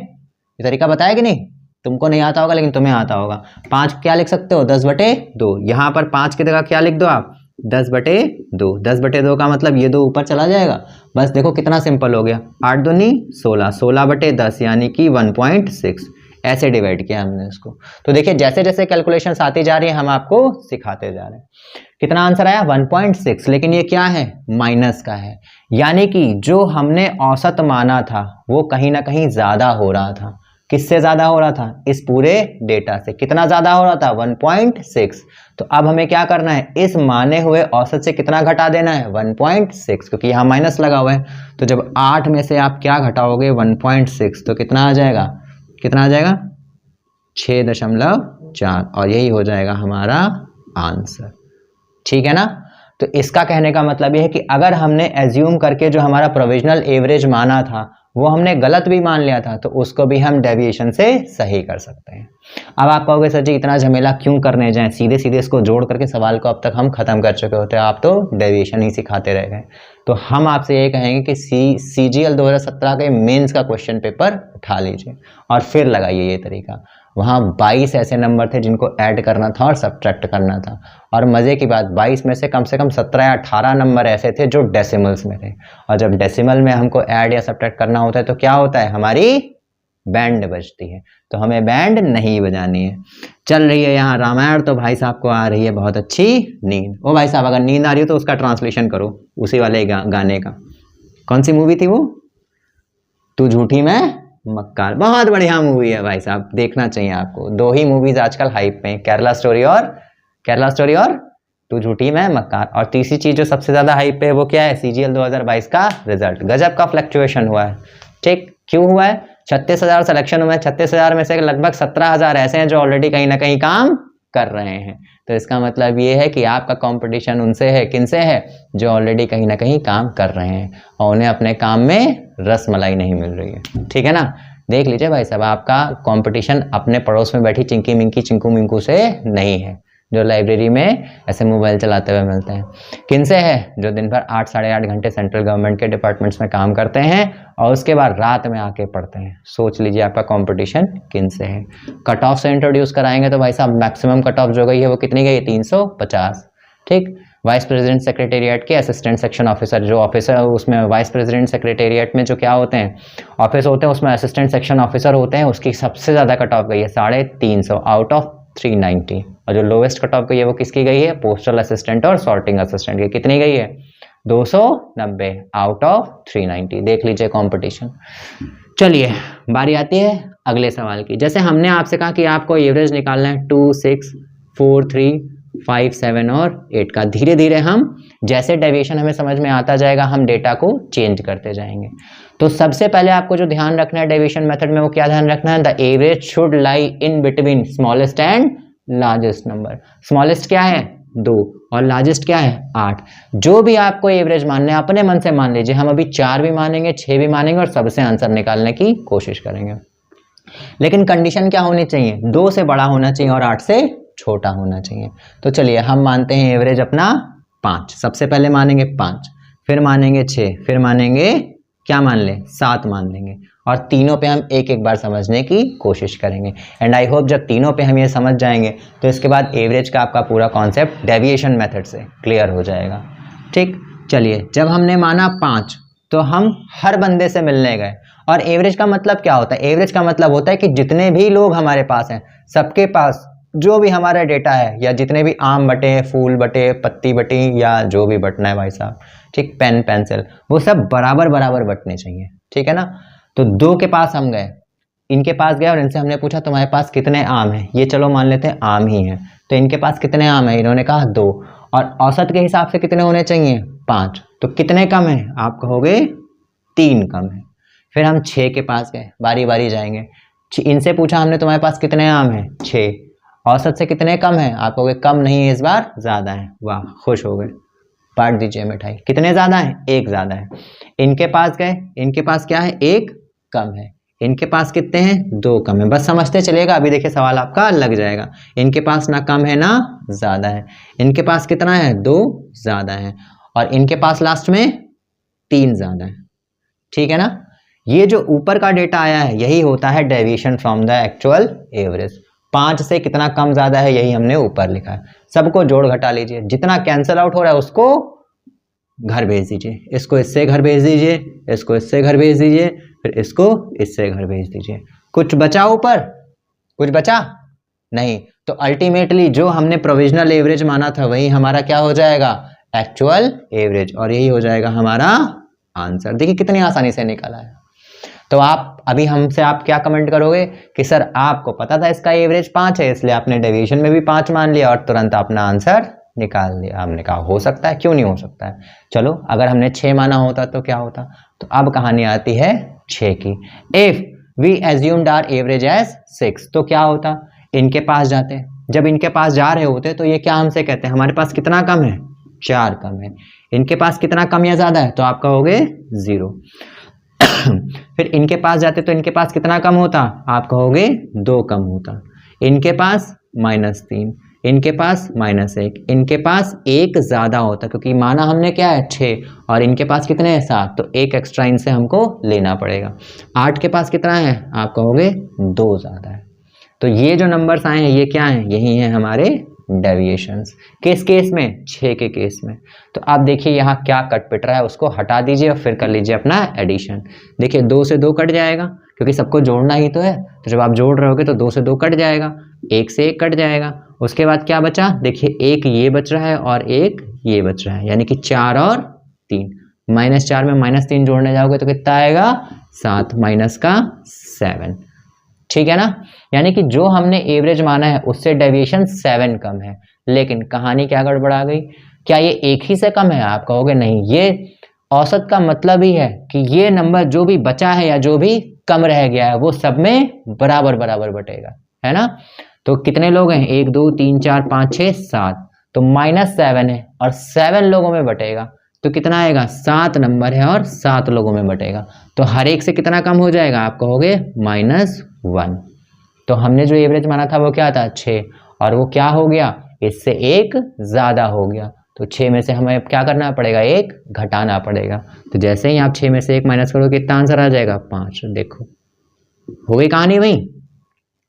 तरीका, बताया कि नहीं, तुमको नहीं आता होगा लेकिन तुम्हें आता होगा। 5 क्या लिख सकते हो, 10/2। यहाँ पर 5 की जगह क्या लिख दो आप, 10/2। 10/2 का मतलब ये 2 ऊपर चला जाएगा। बस देखो कितना सिंपल हो गया, 8 दूनी 16, 16/10 यानी कि 1.6। ऐसे डिवाइड किया हमने इसको। तो देखिए जैसे जैसे कैलकुलेशंस आती जा रही है हम आपको सिखाते जा रहे हैं। कितना आंसर आया, 1.6। लेकिन ये क्या है, माइनस का है, यानी कि जो हमने औसत माना था वो कहीं ना कहीं ज्यादा हो रहा था। किससे ज्यादा हो रहा था, इस पूरे डेटा से। कितना ज्यादा हो रहा था, 1.6। तो अब हमें क्या करना है, इस माने हुए औसत से कितना घटा देना है, 1.6, क्योंकि यहाँ माइनस लगा हुआ है। तो जब 8 में से आप क्या घटाओगे, 1.6, तो कितना आ जाएगा, कितना आ जाएगा, 6.4, और यही हो जाएगा हमारा आंसर। ठीक है ना। तो इसका कहने का मतलब यह है कि अगर हमने एज्यूम करके जो हमारा प्रोविजनल एवरेज माना था वो हमने गलत भी मान लिया था, तो उसको भी हम डेविएशन से सही कर सकते हैं। अब आप कहोगे सर जी इतना झमेला क्यों करने जाएं, सीधे सीधे इसको जोड़ करके सवाल को अब तक हम खत्म कर चुके होते हैं, आप तो डेविएशन ही सिखाते रह गए। तो हम आपसे ये कहेंगे कि CGL 2017 के मेंस का क्वेश्चन पेपर उठा लीजिए और फिर लगाइए ये तरीका। वहाँ 22 ऐसे नंबर थे जिनको ऐड करना था और सब्ट्रैक्ट करना था, और मज़े की बात 22 में से कम 17 या 18 नंबर ऐसे थे जो डेसिमल्स में थे। और जब डेसिमल में हमको ऐड या सब्ट्रैक्ट करना होता है तो क्या होता है, हमारी बैंड बजती है। तो हमें बैंड नहीं बजानी है। चल रही है यहाँ रामायण, तो भाई साहब को आ रही है बहुत अच्छी नींद। ओ भाई साहब अगर नींद आ रही हो तो उसका ट्रांसलेशन करो उसी वाले गाने का। कौन सी मूवी थी वो, तू झूठी मैं मक्कार। बहुत बढ़िया मूवी है भाई साहब, देखना चाहिए आपको। 2 ही मूवीज आजकल हाइप पे, केरला स्टोरी और तू झूठी मैं मक्कार। और तीसरी चीज जो सबसे ज्यादा हाइप पे है वो क्या है, CGL 2022 का रिजल्ट। गजब का फ्लक्चुएशन हुआ है। ठीक, क्यों हुआ है, 36,000 सिलेक्शन हुआ है। 36,000 में से लगभग 17,000 ऐसे हैं जो ऑलरेडी कहीं ना कहीं काम कर रहे हैं। तो इसका मतलब ये है कि आपका कंपटीशन उनसे है, किनसे है, जो ऑलरेडी कहीं ना कहीं काम कर रहे हैं और उन्हें अपने काम में रस मलाई नहीं मिल रही है। ठीक है ना, देख लीजिए भाई साहब, आपका कंपटीशन अपने पड़ोस में बैठी चिंकी मिंकी चिंकू मिंकू से नहीं है, जो लाइब्रेरी में ऐसे मोबाइल चलाते हुए मिलते हैं। किनसे है, जो दिन भर 8 साढ़े 8 घंटे सेंट्रल गवर्नमेंट के डिपार्टमेंट्स में काम करते हैं और उसके बाद रात में आके पढ़ते हैं। सोच लीजिए आपका कंपटीशन किनसे है। कट ऑफ से इंट्रोड्यूस कराएंगे तो भाई साहब मैक्सिमम कट ऑफ जो गई है वो कितनी गई है, 350। ठीक, वाइस प्रेसिडेंट सेक्रेटेरिएट के असिस्टेंट सेक्शन ऑफिसर, जो ऑफिसर उसमें वाइस प्रेसिडेंट सेक्रेटेरिएट में जो क्या होते हैं ऑफिस होते हैं, उसमें असिस्टेंट सेक्शन ऑफिसर होते हैं, उसकी सबसे ज़्यादा कट ऑफ गई है 350 आउट ऑफ 390। और जो लोवेस्ट कट ऑफ गई है वो किसकी गई है, पोस्टल असिस्टेंट और सॉर्टिंग असिस्टेंट की। कितनी गई है, 290 आउट ऑफ 390। देख लीजिए कंपटीशन। चलिए बारी आती है अगले सवाल की। जैसे हमने आपसे कहा कि आपको एवरेज निकालना है 2, 6, 4, 3, 5, 7 और 8 का। धीरे धीरे हम जैसे डेविएशन हमें समझ में आता जाएगा हम डेटा को चेंज करते जाएंगे। तो सबसे पहले आपको जो ध्यान रखना है डेविएशन मेथड में, वो क्या ध्यान रखना है, the average should lie in between smallest and largest number. Smallest क्या है, 2 और लार्जेस्ट क्या है, 8। जो भी आपको एवरेज मानना है अपने मन से मान लीजिए। हम अभी 4 भी मानेंगे, 6 भी मानेंगे और सबसे आंसर निकालने की कोशिश करेंगे। लेकिन कंडीशन क्या होनी चाहिए, 2 से बड़ा होना चाहिए और 8 से छोटा होना चाहिए। तो चलिए हम मानते हैं एवरेज अपना 5। सबसे पहले मानेंगे 5, फिर मानेंगे 6, फिर मानेंगे क्या मान लें, 7 मान लेंगे और तीनों पे हम एक एक बार समझने की कोशिश करेंगे। एंड आई होप जब तीनों पे हम ये समझ जाएंगे तो इसके बाद एवरेज का आपका पूरा कॉन्सेप्ट डेविएशन मेथड से क्लियर हो जाएगा। ठीक, चलिए जब हमने माना 5 तो हम हर बंदे से मिलने गए। और एवरेज का मतलब क्या होता है, एवरेज का मतलब होता है कि जितने भी लोग हमारे पास हैं सबके पास जो भी हमारा डेटा है, या जितने भी आम बटे, फूल बटे, पत्ती बटी, या जो भी बटना है भाई साहब, ठीक, पेन पेंसिल, वो सब बराबर बराबर बटने चाहिए। ठीक है ना। तो 2 के पास हम गए, इनके पास गए और इनसे हमने पूछा तुम्हारे पास कितने आम हैं। ये चलो मान लेते हैं आम ही हैं, तो इनके पास कितने आम हैं, इन्होंने कहा 2। और औसत के हिसाब से कितने होने चाहिए, 5। तो कितने कम है, आप कहोगे 3 कम है। फिर हम 6 के पास गए, बारी बारी जाएंगे। इनसे पूछा हमने तुम्हारे पास कितने आम हैं, 6। औसत से कितने कम है, आप कहोगे कम नहीं है, इस बार ज़्यादा है। वाह, खुश हो गए, बांट दीजिए मिठाई। कितने ज़्यादा है, 1 ज़्यादा है। इनके पास गए, इनके पास क्या है, 1 कम है। इनके पास कितने हैं, 2 कम है। बस समझते चलेगा, अभी देखिए सवाल आपका लग जाएगा। इनके पास ना कम है ना ज़्यादा है। इनके पास कितना है, 2 ज़्यादा है। और इनके पास लास्ट में 3 ज़्यादा है। ठीक है ना। ये जो ऊपर का डेटा आया है यही होता है deviation from the actual average. 5 से कितना कम ज़्यादा है यही हमने ऊपर लिखा है। सबको जोड़ घटा लीजिए, जितना कैंसिल आउट हो रहा है उसको घर भेज दीजिए। इसको इससे घर भेज दीजिए, इसको इससे घर भेज दीजिए, फिर इसको इससे घर भेज दीजिए। कुछ बचा ऊपर, कुछ बचा नहीं। तो अल्टीमेटली जो हमने प्रोविजनल एवरेज माना था वही हमारा क्या हो जाएगा, एक्चुअल एवरेज, और यही हो जाएगा हमारा आंसर। देखिए कितनी आसानी से निकला है। तो आप अभी हमसे आप क्या कमेंट करोगे कि सर आपको पता था इसका एवरेज 5 है इसलिए आपने डेविएशन में भी 5 मान लिया और तुरंत अपना आंसर निकाल लिया। हमने कहा हो सकता है, क्यों नहीं हो सकता है। चलो अगर हमने 6 माना होता तो क्या होता। तो अब कहानी आती है 6 की। If we assumed our average age 6, तो क्या होता, इनके पास जाते। जब इनके पास जा रहे होते तो ये क्या हमसे कहते हैं, हमारे पास कितना कम है, 4 कम है। इनके पास कितना कम या ज्यादा है, तो आप कहोगे 0। फिर इनके पास जाते तो इनके पास कितना कम होता, आप कहोगे 2 कम होता। इनके पास -3, इनके पास -1, इनके पास 1 ज्यादा होता क्योंकि माना हमने क्या है 6 और इनके पास कितने हैं 7, तो 1 एक्स्ट्रा इनसे हमको लेना पड़ेगा। 8 के पास कितना है, आप कहोगे 2 ज्यादा है। तो ये जो नंबर्स आए हैं ये क्या हैं, यही हैं हमारे डेविएशंस। किस केस में, 6 के केस में। तो आप देखिए यहाँ क्या कट पिट रहा है, उसको हटा दीजिए और फिर कर लीजिए अपना एडिशन। देखिए 2 से 2 कट जाएगा क्योंकि सबको जोड़ना ही तो है। तो जब आप जोड़ रहे होगे तो 2 से 2 कट जाएगा, 1 से 1 कट जाएगा। उसके बाद क्या बचा, देखिए 1 ये बच रहा है और 1 ये बच रहा है, यानी कि 4 और 3। -4 में -3 जोड़ने जाओगे तो कितना आएगा, 7 माइनस का 7। ठीक है ना। यानी कि जो हमने एवरेज माना है उससे डेविएशन 7 कम है। लेकिन कहानी क्या गड़बड़ा गई, क्या ये एक ही से कम है, आप कहोगे नहीं। ये औसत का मतलब ही है कि ये नंबर जो भी बचा है या जो भी कम रह गया है वो सब में बराबर बराबर बटेगा, है ना। तो कितने लोग हैं, 1 2 3 4 5 6 7, तो -7 है और 7 लोगों में बटेगा तो कितना आएगा, 7 नंबर है और 7 लोगों में बटेगा, तो हर एक से कितना कम हो जाएगा, आप कहोगे -1। तो हमने जो एवरेज माना था वो क्या था, 6, और वो क्या हो गया, इससे 1 ज़्यादा हो गया, तो 6 में से हमें क्या करना पड़ेगा, 1 घटाना पड़ेगा। तो जैसे ही आप 6 में से 1 माइनस करोगे कितना आंसर आ जाएगा, 5। देखो हो गई कहानी वही।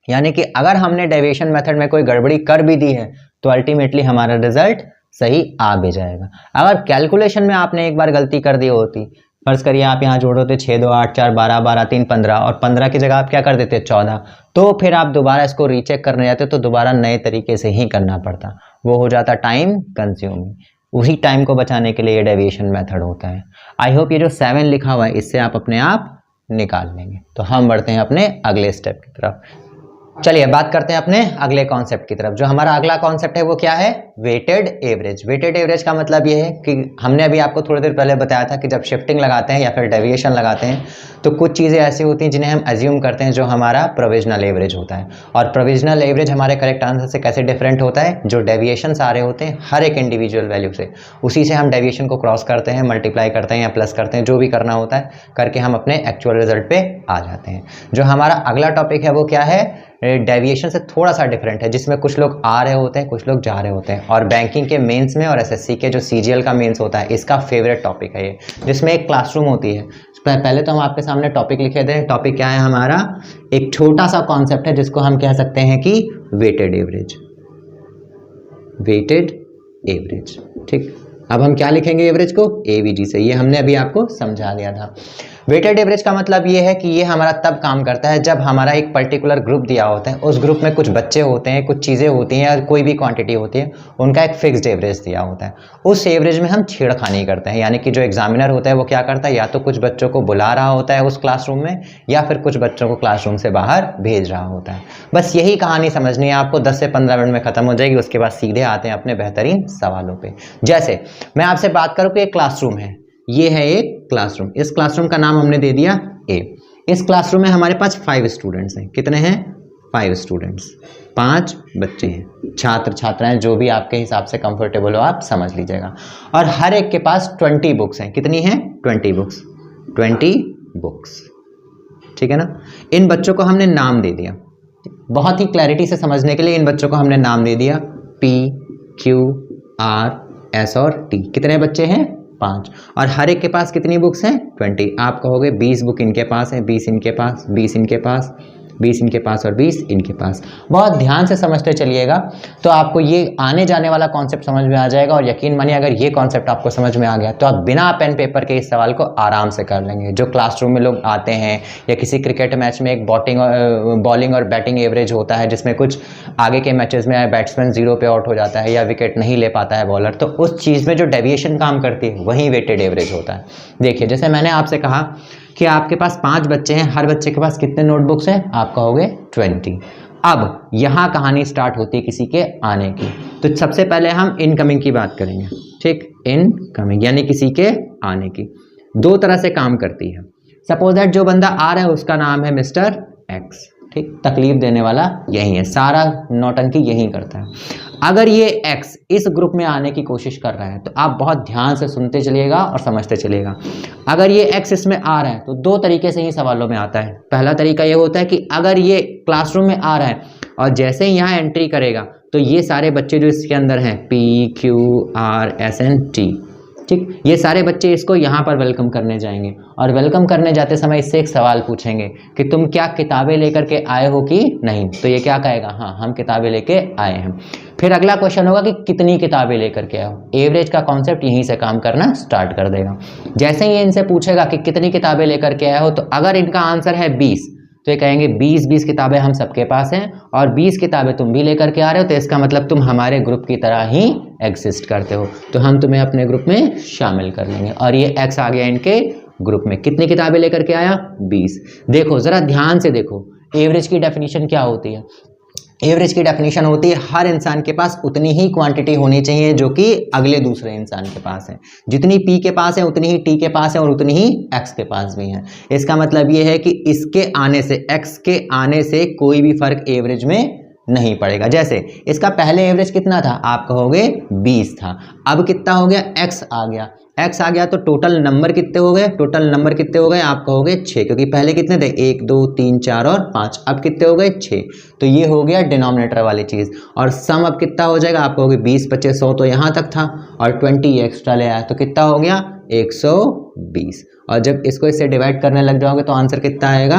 यानी कि अगर हमने डेविएशन मेथड में कोई गड़बड़ी कर भी दी है तो अल्टीमेटली हमारा रिजल्ट सही आ भी जाएगा। अगर कैलकुलेशन में आपने एक बार गलती कर दी होती, फर्ज करिए आप यहाँ जोड़ होते 6 2 8 4 12 12 3 15 और 15 की जगह आप क्या कर देते 14, तो फिर आप दोबारा इसको रीचेक करने जाते तो दोबारा नए तरीके से ही करना पड़ता, वो हो जाता टाइम कंज्यूमिंग। उसी टाइम को बचाने के लिए ये डेविएशन मेथड होता है। आई होप ये जो 7 लिखा हुआ है इससे आप अपने आप निकाल लेंगे। तो हम बढ़ते हैं अपने अगले स्टेप की तरफ। चलिए बात करते हैं अपने अगले कॉन्सेप्ट की तरफ। जो हमारा अगला कॉन्सेप्ट है वो क्या है, वेटेड एवरेज। वेटेड एवरेज का मतलब ये है कि हमने अभी आपको थोड़ी देर पहले बताया था कि जब शिफ्टिंग लगाते हैं या फिर डेविएशन लगाते हैं तो कुछ चीज़ें ऐसी होती हैं जिन्हें हम एज्यूम करते हैं जो हमारा प्रोविजनल एवरेज होता है, और प्रोविजनल एवरेज हमारे करेक्ट आंसर से कैसे डिफरेंट होता है, जो डेविएशंस आ रहे होते हैं हर एक इंडिविजुअल वैल्यू से, उसी से हम डेविएशन को क्रॉस करते हैं, मल्टीप्लाई करते हैं या प्लस करते हैं, जो भी करना होता है करके हम अपने एक्चुअल रिजल्ट पे आ जाते हैं। जो हमारा अगला टॉपिक है वो क्या है, डेविएशन से थोड़ा सा डिफरेंट है, जिसमें कुछ लोग आ रहे होते हैं कुछ लोग जा रहे होते हैं, और बैंकिंग के मेंस में और एसएससी के जो सीजीएल का मेंस होता है इसका फेवरेट टॉपिक है ये, जिसमें एक क्लासरूम होती है। पहले तो हम आपके सामने टॉपिक लिखे दें। टॉपिक क्या है हमारा, एक छोटा सा कॉन्सेप्ट है जिसको हम कह सकते हैं कि वेटेड एवरेज। वेटेड एवरेज, ठीक। अब हम क्या लिखेंगे एवरेज को, एवीजी से, ये हमने अभी आपको समझा दिया था। वेटेड एवरेज का मतलब ये है कि ये हमारा तब काम करता है जब हमारा एक पर्टिकुलर ग्रुप दिया होता है, उस ग्रुप में कुछ बच्चे होते हैं, कुछ चीज़ें होती हैं, या कोई भी क्वांटिटी होती है, उनका एक फिक्स्ड एवरेज दिया होता है। उस एवरेज में हम छेड़खानी करते हैं, यानी कि जो एग्जामिनर होता है वो क्या करता है, या तो कुछ बच्चों को बुला रहा होता है उस क्लासरूम में, या फिर कुछ बच्चों को क्लासरूम से बाहर भेज रहा होता है। बस यही कहानी समझनी है आपको, 10 से 15 मिनट में खत्म हो जाएगी। उसके बाद सीधे आते हैं अपने बेहतरीन सवालों पे। जैसे मैं आपसे बात करूं कि एक क्लासरूम है, ये है एक क्लासरूम, इस क्लासरूम का नाम हमने दे दिया ए। इस क्लासरूम में हमारे पास 5 स्टूडेंट्स हैं। कितने हैं, 5 स्टूडेंट्स, 5 बच्चे हैं, छात्र छात्राएं, जो भी आपके हिसाब से कंफर्टेबल हो आप समझ लीजिएगा। और हर एक के पास 20 बुक्स हैं। कितनी हैं, 20 बुक्स, 20 बुक्स, ठीक है ना। इन बच्चों को हमने नाम दे दिया, बहुत ही क्लैरिटी से समझने के लिए इन बच्चों को हमने नाम दे दिया P, Q, R, S और T। कितने बच्चे हैं, 5, और हर एक के पास कितनी बुक्स हैं, 20। आप कहोगे 20 बुक इनके पास है, 20 इनके पास, 20 इनके पास, 20 इनके पास और 20 इनके पास। बहुत ध्यान से समझते चलिएगा तो आपको ये आने जाने वाला कॉन्सेप्ट समझ में आ जाएगा। और यकीन मानिए अगर ये कॉन्सेप्ट आपको समझ में आ गया तो आप बिना पेन पेपर के इस सवाल को आराम से कर लेंगे। जो क्लासरूम में लोग आते हैं या किसी क्रिकेट मैच में एक बॉलिंग और बैटिंग एवरेज होता है, जिसमें कुछ आगे के मैचेस में बैट्समैन 0 पे आउट हो जाता है या विकेट नहीं ले पाता है बॉलर, तो उस चीज़ में जो डेविएशन काम करती है वही वेटेड एवरेज होता है। देखिए जैसे मैंने आपसे कहा कि आपके पास 5 बच्चे हैं, हर बच्चे के पास कितने नोटबुक्स हैं, आप कहोगे 20। अब यहाँ कहानी स्टार्ट होती है किसी के आने की। तो सबसे पहले हम इनकमिंग की बात करेंगे, ठीक। इनकमिंग यानी किसी के आने की 2 तरह से काम करती है। सपोज दैट जो बंदा आ रहा है उसका नाम है मिस्टर एक्स, ठीक। तकलीफ देने वाला यही है, सारा नौटंकी यही करता है। अगर ये एक्स इस ग्रुप में आने की कोशिश कर रहा है तो आप बहुत ध्यान से सुनते चलिएगा और समझते चलिएगा। अगर ये एक्स इसमें आ रहा है तो 2 तरीके से ही सवालों में आता है। पहला तरीका ये होता है कि अगर ये क्लासरूम में आ रहा है और जैसे ही यहाँ एंट्री करेगा तो ये सारे बच्चे जो इसके अंदर हैं P, Q, R, S and T, ठीक, ये सारे बच्चे इसको यहाँ पर वेलकम करने जाएंगे और वेलकम करने जाते समय इससे एक सवाल पूछेंगे कि तुम क्या किताबें लेकर के आए हो कि नहीं। तो ये क्या कहेगा, हाँ हम किताबें लेके आए हैं। फिर अगला क्वेश्चन होगा कि कितनी किताबें लेकर के आए हो। एवरेज का कॉन्सेप्ट यहीं से काम करना स्टार्ट कर देगा। जैसे ही इनसे पूछेगा कि कितनी किताबें लेकर के आए हो, तो अगर इनका आंसर है 20 तो ये कहेंगे 20 किताबें हम सबके पास हैं और 20 किताबें तुम भी लेकर के आ रहे हो, तो इसका मतलब तुम हमारे ग्रुप की तरह ही एग्जिस्ट करते हो, तो हम तुम्हें अपने ग्रुप में शामिल कर लेंगे। और ये एक्स आ गया इनके ग्रुप में। कितनी किताबें लेकर के आया, 20। देखो जरा ध्यान से देखो, एवरेज की डेफिनेशन क्या होती है। एवरेज की डेफिनेशन होती है हर इंसान के पास उतनी ही क्वांटिटी होनी चाहिए जो कि अगले दूसरे इंसान के पास है। जितनी P के पास है उतनी ही T के पास है और उतनी ही X के पास भी है। इसका मतलब ये है कि इसके आने से, X के आने से कोई भी फर्क एवरेज में नहीं पड़ेगा। जैसे इसका पहले एवरेज कितना था, आप कहोगे 20 था, अब कितना हो गया, x आ गया, x आ गया तो टोटल नंबर कितने हो गए, टोटल नंबर कितने हो गए, आप कहोगे 6, क्योंकि पहले कितने थे 1 2 3 4 और 5, अब कितने हो गए 6। तो ये हो गया डिनोमिनेटर वाली चीज़। और सम अब कितना हो जाएगा, आप कहोगे 20 25 100 तो यहाँ तक था और 20 एक्स्ट्रा ले आया तो कितना हो गया 120। और जब इसको इससे डिवाइड करने लग जाओगे तो आंसर कितना आएगा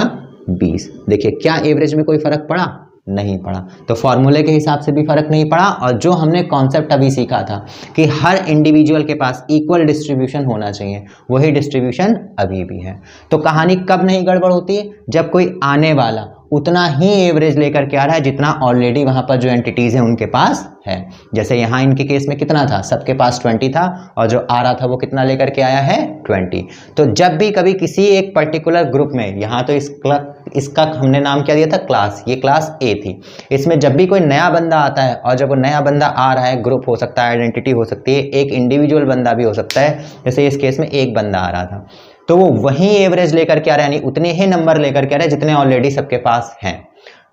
20। देखिए क्या एवरेज में कोई फर्क पड़ा, नहीं पड़ा। तो फॉर्मूले के हिसाब से भी फर्क नहीं पड़ा। और जो हमने कॉन्सेप्ट अभी सीखा था कि हर इंडिविजुअल के पास इक्वल डिस्ट्रीब्यूशन होना चाहिए, वही डिस्ट्रीब्यूशन अभी भी है। तो कहानी कब नहीं गड़बड़ होती है, जब कोई आने वाला उतना ही एवरेज लेकर के आ रहा है जितना ऑलरेडी वहां पर जो एंटिटीज हैं उनके पास है। जैसे यहाँ इनके केस में कितना था, सबके पास 20 था और जो आ रहा था वो कितना लेकर के आया है 20। तो जब भी कभी किसी एक पर्टिकुलर ग्रुप में, यहाँ तो इसका हमने नाम क्या दिया था क्लास, ये क्लास ए थी, इसमें जब भी कोई नया बंदा आता है और जब वो नया बंदा आ रहा है, ग्रुप हो सकता है, आइडेंटिटी हो सकती है, एक इंडिविजुअल बंदा भी हो सकता है, जैसे इस केस में एक बंदा आ रहा था, तो वो वही एवरेज लेकर के आ रहा है, यानी उतने ही नंबर लेकर के आ रहा है जितने ऑलरेडी सबके पास हैं,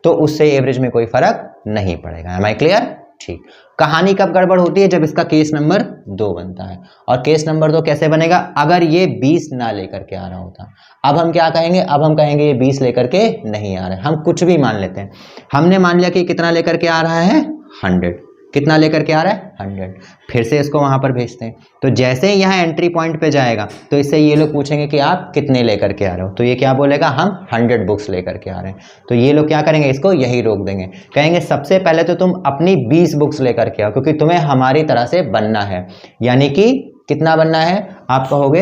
तो उससे एवरेज में कोई फर्क नहीं पड़ेगा। Am I clear? ठीक। कहानी कब गड़बड़ होती है, जब इसका केस नंबर 2 बनता है। और केस नंबर 2 कैसे बनेगा, अगर ये 20 ना लेकर के आ रहा होता। अब हम क्या कहेंगे, अब हम कहेंगे ये 20 लेकर के नहीं आ रहा है, हम कुछ भी मान लेते हैं। हमने मान लिया कि कितना लेकर के आ रहा है 100, कितना लेकर के आ रहा है 100, फिर से इसको वहां पर भेजते हैं। तो जैसे ही यहाँ एंट्री पॉइंट पे जाएगा तो इससे ये लोग पूछेंगे कि आप कितने लेकर के आ रहे हो, तो ये क्या बोलेगा, हम 100 बुक्स लेकर के आ रहे हैं। तो ये लोग क्या करेंगे, इसको यही रोक देंगे, कहेंगे सबसे पहले तो तुम अपनी 20 बुक्स लेकर के आओ, क्योंकि तुम्हें हमारी तरह से बनना है। यानी कि कितना बनना है, आप कहोगे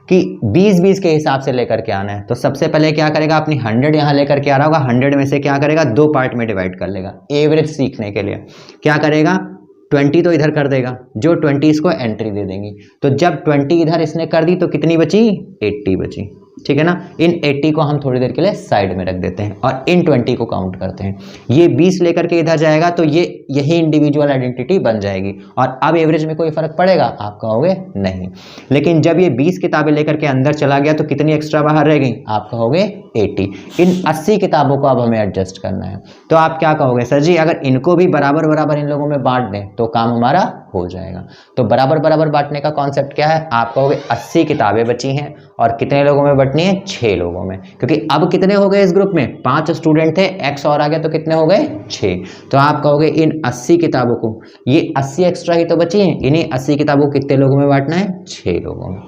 कि 20-20 के हिसाब से लेकर के आना है। तो सबसे पहले क्या करेगा, अपनी 100 यहाँ लेकर के आ रहा होगा, 100 में से क्या करेगा, 2 पार्ट में डिवाइड कर लेगा एवरेज सीखने के लिए। क्या करेगा, 20 तो इधर कर देगा, जो 20 इसको एंट्री दे देंगी। तो जब 20 इधर इसने कर दी तो कितनी बची, 80 बची, ठीक है ना। इन 80 को हम थोड़ी देर के लिए साइड में रख देते हैं और इन 20 को काउंट करते हैं। ये 20 लेकर के इधर जाएगा तो ये यही इंडिविजुअल आइडेंटिटी बन जाएगी। और अब एवरेज में कोई फर्क पड़ेगा, आप कहोगे नहीं। लेकिन जब ये 20 किताबें लेकर के अंदर चला गया तो कितनी एक्स्ट्रा बाहर रह गई, आप कहोगे 80। इन 80 किताबों को अब हमें एडजस्ट करना है। तो आप क्या कहोगे, सर जी अगर इनको भी बराबर बराबर इन लोगों में बांट दें तो काम हमारा हो जाएगा। तो बराबर बराबर बांटने का कॉन्सेप्ट क्या है, आप कहोगे 80 किताबें बची हैं और कितने लोगों में बंटनी है, 6 लोगों में। क्योंकि अब कितने हो गए इस ग्रुप में, 5 स्टूडेंट थे, एक्स और आ गया तो कितने हो गए 6। तो आप कहोगे इन 80 किताबों को, ये 80 एक्स्ट्रा ही तो बची हैं, इन्हीं 80 किताबों को कितने लोगों में बांटना है, 6 लोगों में।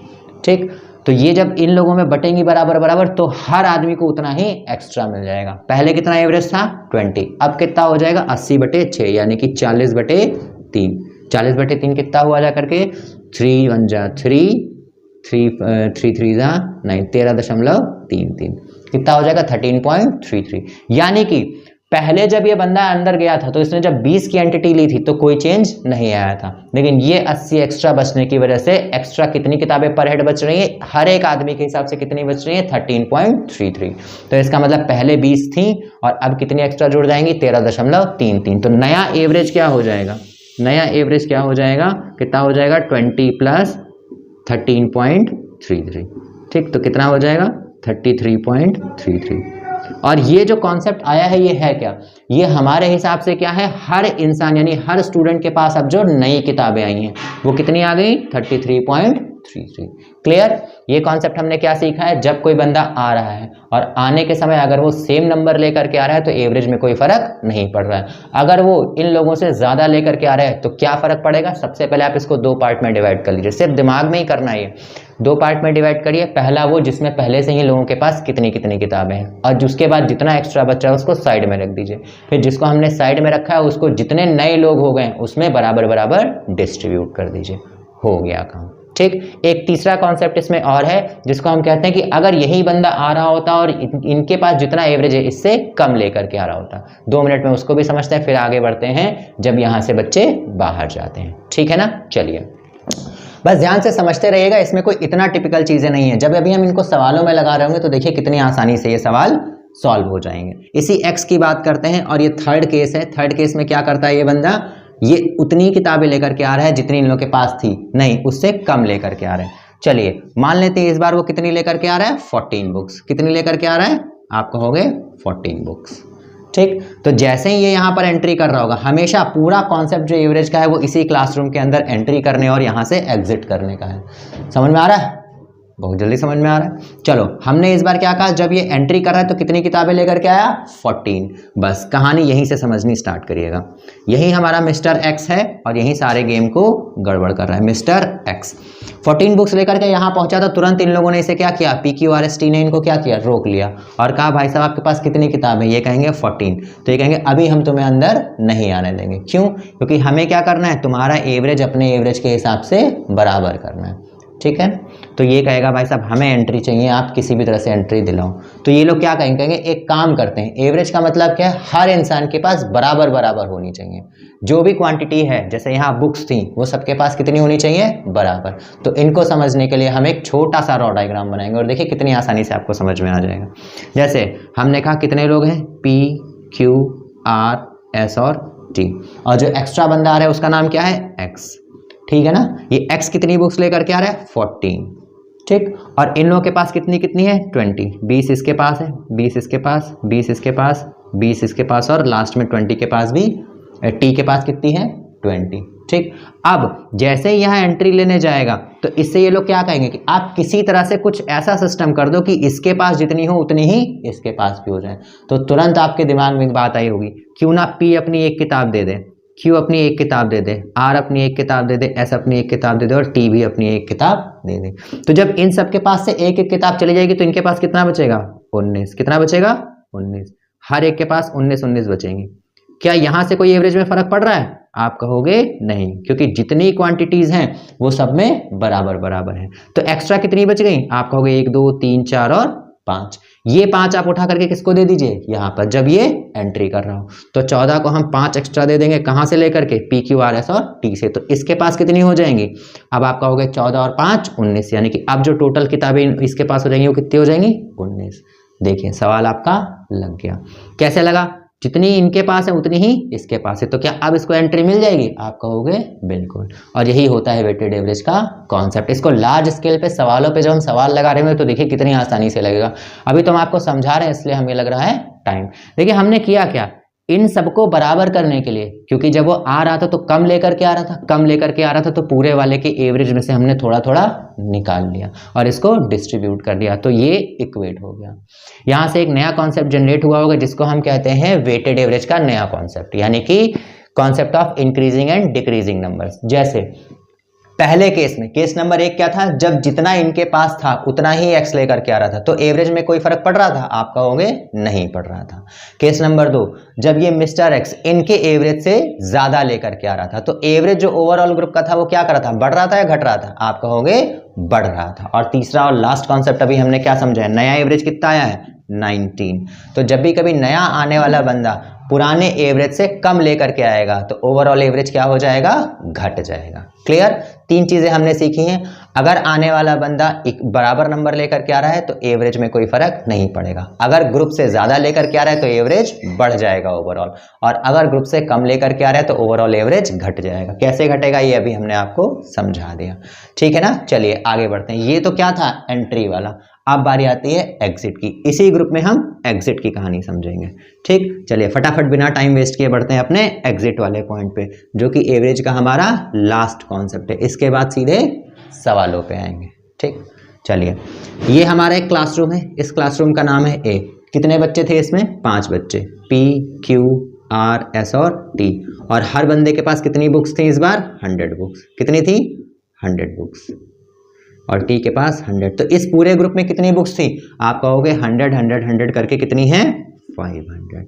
ठीक, तो ये जब इन लोगों में बटेंगी बराबर बराबर तो हर आदमी को उतना ही एक्स्ट्रा मिल जाएगा। पहले कितना एवरेज था 20, अब कितना हो जाएगा 80/6, यानी कि 40/3। 40/3 कितना हुआ जा करके, 3 1 जा 3, 3 3 जा 9, 13.33 कितना हो जाएगा 13.33। यानी कि पहले जब ये बंदा अंदर गया था तो इसने जब 20 की एंटिटी ली थी तो कोई चेंज नहीं आया था, लेकिन ये 80 एक्स्ट्रा बचने की वजह से एक्स्ट्रा कितनी किताबें पर हेड बच रही है, हर एक आदमी के हिसाब से कितनी बच रही है 13.33। तो इसका मतलब पहले 20 थी और अब कितनी एक्स्ट्रा जुड़ जाएंगी 13.33। तो नया एवरेज क्या हो जाएगा, नया एवरेज क्या हो जाएगा, कितना हो जाएगा 20 + 13.33। ठीक, तो कितना हो जाएगा 33.33। और ये जो कॉन्सेप्ट आया है ये है क्या, ये हमारे हिसाब से क्या है, हर इंसान यानी हर स्टूडेंट के पास अब जो नई किताबें आई हैं वो कितनी आ गई 33.33। क्लियर। ये कॉन्सेप्ट हमने क्या सीखा है, जब कोई बंदा आ रहा है और आने के समय अगर वो सेम नंबर लेकर के आ रहा है तो एवरेज में कोई फर्क नहीं पड़ रहा है। अगर वो इन लोगों से ज्यादा लेकर के आ रहा है तो क्या फर्क पड़ेगा, सबसे पहले आप इसको 2 पार्ट में डिवाइड कर लीजिए, सिर्फ दिमाग में ही करना है। 2 पार्ट में डिवाइड करिए, पहला वो जिसमें पहले से ही लोगों के पास कितनी कितनी किताबें हैं और उसके बाद जितना एक्स्ट्रा बचा है उसको साइड में रख दीजिए। फिर जिसको हमने साइड में रखा है उसको जितने नए लोग हो गए उसमें बराबर बराबर डिस्ट्रीब्यूट कर दीजिए, हो गया काम। ठीक, एक तीसरा कॉन्सेप्ट इसमें और है जिसको हम कहते हैं कि अगर यही बंदा आ रहा होता और इनके पास जितना एवरेज है इससे कम लेकर के आ रहा होता। 2 मिनट में उसको भी समझते हैं, फिर आगे बढ़ते हैं जब यहाँ से बच्चे बाहर जाते हैं। ठीक है ना, चलिए बस ध्यान से समझते रहिएगा, इसमें कोई इतना टिपिकल चीजें नहीं है। जब अभी हम इनको सवालों में लगा रहे होंगे तो देखिए कितनी आसानी से ये सवाल सॉल्व हो जाएंगे। इसी एक्स की बात करते हैं और ये थर्ड केस है। थर्ड केस में क्या करता है ये बंदा, ये उतनी किताबें लेकर के आ रहा है जितनी इन लोग के पास थी, नहीं उससे कम लेकर के आ रहे हैं। चलिए मान लेते हैं इस बार वो कितनी लेकर के आ रहा है 14 बुक्स। कितनी लेकर के आ रहा है, आप कहोगे 14 बुक्स। ठीक। तो जैसे ही ये यहाँ पर एंट्री कर रहा होगा, हमेशा पूरा कॉन्सेप्ट जो एवरेज का है वो इसी क्लासरूम के अंदर एंट्री करने और यहाँ से एग्जिट करने का है। समझ में आ रहा है? बहुत जल्दी समझ में आ रहा है। चलो, हमने इस बार क्या कहा, जब ये एंट्री कर रहा है तो कितनी किताबें लेकर के आया, 14। बस कहानी यहीं से समझनी स्टार्ट करिएगा। यही हमारा मिस्टर एक्स है और यही सारे गेम को गड़बड़ कर रहा है। मिस्टर एक्स 14 बुक्स लेकर के यहाँ पहुंचा था, तुरंत इन लोगों ने इसे क्या किया, PQRST ने इनको क्या किया, रोक लिया और कहा भाई साहब आपके पास कितनी किताब है, ये कहेंगे 14। तो ये कहेंगे अभी हम तुम्हें अंदर नहीं आने देंगे। क्यों? क्योंकि हमें क्या करना है, तुम्हारा एवरेज अपने एवरेज के हिसाब से बराबर करना है। ठीक है। तो ये कहेगा भाई साहब हमें एंट्री चाहिए, आप किसी भी तरह से एंट्री दिलाओ। तो ये लोग क्या कहेंगे, एक काम करते हैं, एवरेज का मतलब क्या है, हर इंसान के पास बराबर बराबर होनी चाहिए। जो भी क्वांटिटी है, जैसे यहाँ बुक्स थी, वो सबके पास कितनी होनी चाहिए, बराबर। तो इनको समझने के लिए हम एक छोटा सा रॉ डायग्राम बनाएंगे और देखिए कितनी आसानी से आपको समझ में आ जाएगा। जैसे हमने कहा कितने लोग हैं, P Q R S और T, और जो एक्स्ट्रा बंदा आ रहा है उसका नाम क्या है, X। ठीक है ना। ये X कितनी बुक्स लेकर के आ रहा है, 14। ठीक। और इन लोगों के पास कितनी कितनी है, 20। 20 इसके पास है, 20 इसके पास, 20 इसके पास, 20 इसके पास और लास्ट में 20 के पास भी। T के पास कितनी है, 20। ठीक। अब जैसे ही यहाँ एंट्री लेने जाएगा तो इससे ये लोग क्या कहेंगे कि आप किसी तरह से कुछ ऐसा सिस्टम कर दो कि इसके पास जितनी हो उतनी ही इसके पास भी हो जाए। तो तुरंत आपके दिमाग में बात आई होगी, क्यों ना P अपनी एक किताब दे दे, Q अपनी एक किताब दे दे, R अपनी एक किताब दे दे, S अपनी एक किताब दे दे और T भी अपनी एक किताब दे दे। तो जब इन सब के पास से एक एक किताब चली जाएगी तो इनके पास कितना बचेगा, 19। कितना बचेगा, 19। हर एक के पास 19 बचेंगे। क्या यहाँ से कोई एवरेज में फर्क पड़ रहा है, आप कहोगे नहीं, क्योंकि जितनी क्वांटिटीज हैं वो सब में बराबर बराबर है। तो एक्स्ट्रा कितनी बच गई, आप कहोगे 1 2 3 4 और 5। ये 5 आप उठा करके किसको दे दीजिए, यहाँ पर, जब ये एंट्री कर रहा हो। तो 14 को हम 5 एक्स्ट्रा दे देंगे, कहाँ से लेकर के, PQRS और T से। तो इसके पास कितनी हो जाएंगी, अब आप कहोगे 14 और 5 19, यानी कि अब जो टोटल किताबें इसके पास हो जाएंगी वो कितनी हो जाएंगी, 19। देखिए सवाल आपका लग गया। कैसे लगा, जितनी इनके पास है उतनी ही इसके पास है, तो क्या अब इसको एंट्री मिल जाएगी, आप कहोगे बिल्कुल। और यही होता है वेटेड एवरेज का कॉन्सेप्ट। इसको लार्ज स्केल पे सवालों पे जब हम सवाल लगा रहे हैं तो देखिए कितनी आसानी से लगेगा। अभी तो हम आपको समझा रहे हैं इसलिए हमें लग रहा है टाइम। देखिए हमने किया क्या, इन सबको बराबर करने के लिए, क्योंकि जब वो आ रहा था तो कम लेकर के आ रहा था, कम लेकर के आ रहा था तो पूरे वाले के एवरेज में से हमने थोड़ा थोड़ा निकाल लिया और इसको डिस्ट्रीब्यूट कर दिया, तो ये इक्वेट हो गया। यहाँ से एक नया कॉन्सेप्ट जनरेट हुआ होगा जिसको हम कहते हैं वेटेड एवरेज का नया कॉन्सेप्ट, यानी कि concept of increasing and decreasing numbers. जैसे पहले केस में, केस नंबर 1 क्या था, जब जितना इनके पास था उतना ही X लेकर के आ रहा था, तो एवरेज में कोई फर्क पड़ रहा था, आप कहोगे नहीं पड़ रहा था। केस नंबर 2, जब ये मिस्टर X इनके एवरेज से ज्यादा लेकर के आ रहा था, तो एवरेज जो ओवरऑल ग्रुप का था वो क्या कर रहा था, बढ़ रहा था या घट रहा था, आप कहोगे बढ़ रहा था। और तीसरा और लास्ट कॉन्सेप्ट अभी हमने क्या समझा है, नया एवरेज कितना आया है, 19। तो जब भी कभी नया आने वाला बंदा पुराने एवरेज से कम लेकर के आएगा तो ओवरऑल एवरेज क्या हो जाएगा, घट जाएगा। क्लियर। 3 चीजें हमने सीखी हैं। अगर आने वाला बंदा एक बराबर नंबर लेकर के आ रहा है तो एवरेज में कोई फर्क नहीं पड़ेगा, अगर ग्रुप से ज्यादा लेकर के आ रहा है तो एवरेज बढ़ जाएगा ओवरऑल, और अगर ग्रुप से कम लेकर के आ रहा है तो ओवरऑल एवरेज घट जाएगा। कैसे घटेगा ये अभी हमने आपको समझा दिया। ठीक है ना। चलिए आगे बढ़ते हैं। ये तो क्या था, एंट्री वाला। अब बारी आती है एग्जिट की। इसी ग्रुप में हम एग्जिट की कहानी समझेंगे। ठीक। चलिए फटाफट बिना टाइम वेस्ट किए बढ़ते हैं अपने एग्जिट वाले पॉइंट पे, जो कि एवरेज का हमारा लास्ट कॉन्सेप्ट है। इसके बाद सीधे सवालों पे आएंगे। ठीक। चलिए ये हमारा एक क्लासरूम है, इस क्लासरूम का नाम है ए। कितने बच्चे थे इसमें, 5 बच्चे, P Q R S और T। और हर बंदे के पास कितनी बुक्स थी इस बार, 100 बुक्स। कितनी थी, 100 बुक्स। और T के पास 100। तो इस पूरे ग्रुप में कितनी बुक्स थी, आप कहोगे 100 100 100 करके कितनी है, 500।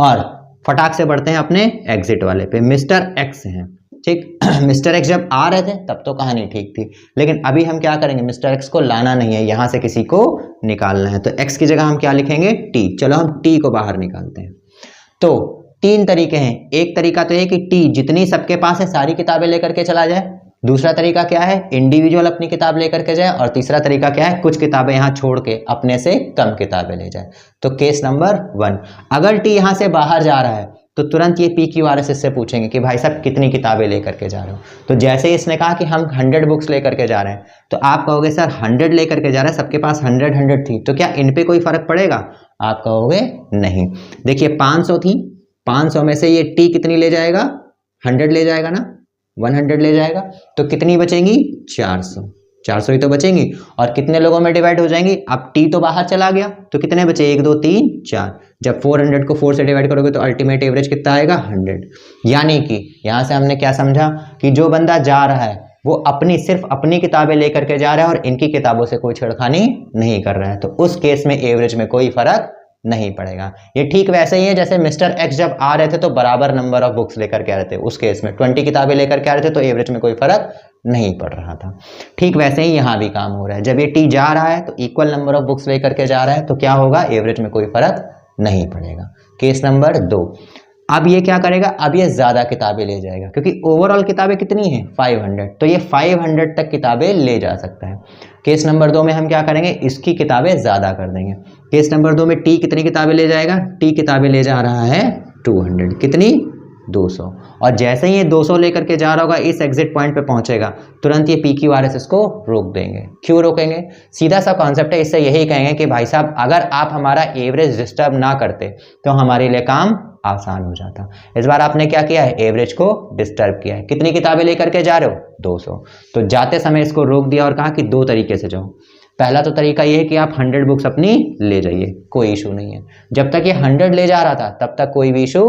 और फटाक से बढ़ते हैं अपने एग्जिट वाले पे। मिस्टर X हैं। ठीक। मिस्टर X जब आ रहे थे तब तो कहानी ठीक थी, लेकिन अभी हम क्या करेंगे, मिस्टर X को लाना नहीं है, यहां से किसी को निकालना है। तो X की जगह हम क्या लिखेंगे, T। चलो हम T को बाहर निकालते हैं। तो 3 तरीके हैं। एक तरीका तो है कि T जितनी सबके पास है सारी किताबें लेकर के चला जाए। दूसरा तरीका क्या है, इंडिविजुअल अपनी किताब लेकर के जाए। और तीसरा तरीका क्या है, कुछ किताबें यहाँ छोड़ के अपने से कम किताबें ले जाए। तो केस नंबर 1, अगर T यहाँ से बाहर जा रहा है तो तुरंत ये PQRS से पूछेंगे कि भाई साहब कितनी किताबें लेकर के जा रहे हो। तो जैसे इसने कहा कि हम 100 बुक्स लेकर के जा रहे हैं, तो आप कहोगे सर 100 लेकर के जा रहे हैं, सबके पास 100 100 थी, तो क्या इन पे कोई फर्क पड़ेगा, आप कहोगे नहीं। देखिए 500 थी, 500 में से ये टी कितनी ले जाएगा, 100 ले जाएगा ना, 100 ले जाएगा, तो कितनी बचेंगी 400, 400 ही तो बचेंगी। और कितने लोगों में डिवाइड हो जाएंगी, अब टी तो बाहर चला गया तो कितने बचे, 1 2 3 4। जब 400 को 4 से डिवाइड करोगे तो अल्टीमेट एवरेज कितना आएगा 100। यानी कि यहाँ से हमने क्या समझा कि जो बंदा जा रहा है वो अपनी सिर्फ अपनी किताबें लेकर के जा रहा है और इनकी किताबों से कोई छेड़खानी नहीं कर रहा है, तो उस केस में एवरेज में कोई फर्क नहीं पड़ेगा। ये ठीक वैसे ही है जैसे मिस्टर एक्स जब आ रहे थे तो बराबर नंबर ऑफ बुक्स लेकर के आ रहे थे, उस केस में 20 किताबें लेकर के आ रहे थे तो एवरेज में कोई फर्क नहीं पड़ रहा था। ठीक वैसे ही यहाँ भी काम हो रहा है, जब ये टी जा रहा है तो इक्वल नंबर ऑफ बुक्स लेकर के जा रहा है तो क्या होगा, एवरेज में कोई फर्क नहीं पड़ेगा। केस नंबर 2, अब ये क्या करेगा, अब ये ज्यादा किताबें ले जाएगा क्योंकि ओवरऑल किताबें कितनी हैं 500, तो ये 500 तक किताबें ले जा सकता है। केस नंबर 2 में हम क्या करेंगे, इसकी किताबें ज्यादा कर देंगे। केस नंबर 2 में टी कितनी किताबें ले जाएगा, टी किताबें ले जा रहा है 200, कितनी 200, और जैसे ही ये 200 लेकर के जा रहा होगा इस एग्जिट पॉइंट पे पहुंचेगा तुरंत ये PQRS को रोक देंगे। क्यों रोकेंगे, सीधा सा कॉन्सेप्ट है, इससे यही कहेंगे कि भाई साहब अगर आप हमारा एवरेज डिस्टर्ब ना करते तो हमारे लिए काम आसान हो जाता। इस बार आपने क्या किया है, एवरेज को डिस्टर्ब किया है। कितनी किताबें लेकर के जा रहे हो 200, तो जाते समय इसको रोक दिया और कहा कि 2 तरीके से जाओ। पहला तो तरीका ये है कि आप 100 बुक्स अपनी ले जाइए, कोई इशू नहीं है। जब तक ये 100 ले जा रहा था तब तक कोई भी इशू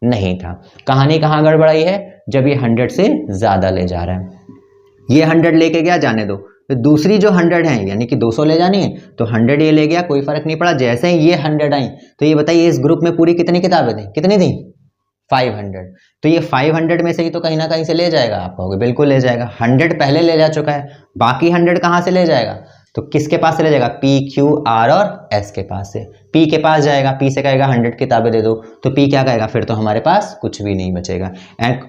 नहीं था। कहानी कहाँ गड़बड़ाई है, जब ये 100 से ज्यादा ले जा रहा है। ये 100 लेके गया, जाने दो, तो दूसरी जो 100 है यानी कि 200 ले जानी है तो 100 ये ले गया, कोई फर्क नहीं पड़ा। जैसे ही ये 100 आई तो ये बताइए इस ग्रुप में पूरी कितनी किताबें थी, कितनी थी 500, तो ये 500 में से ही तो कहीं ना कहीं से ले जाएगा। आप कहोगे बिल्कुल ले जाएगा, 100 पहले ले जा चुका है, बाकी 100 कहाँ से ले जाएगा, तो किसके पास से ले जाएगा, P Q R और S के पास से। P के पास जाएगा, P से कहेगा 100 किताबें दे दो, तो P क्या कहेगा, फिर तो हमारे पास कुछ भी नहीं बचेगा।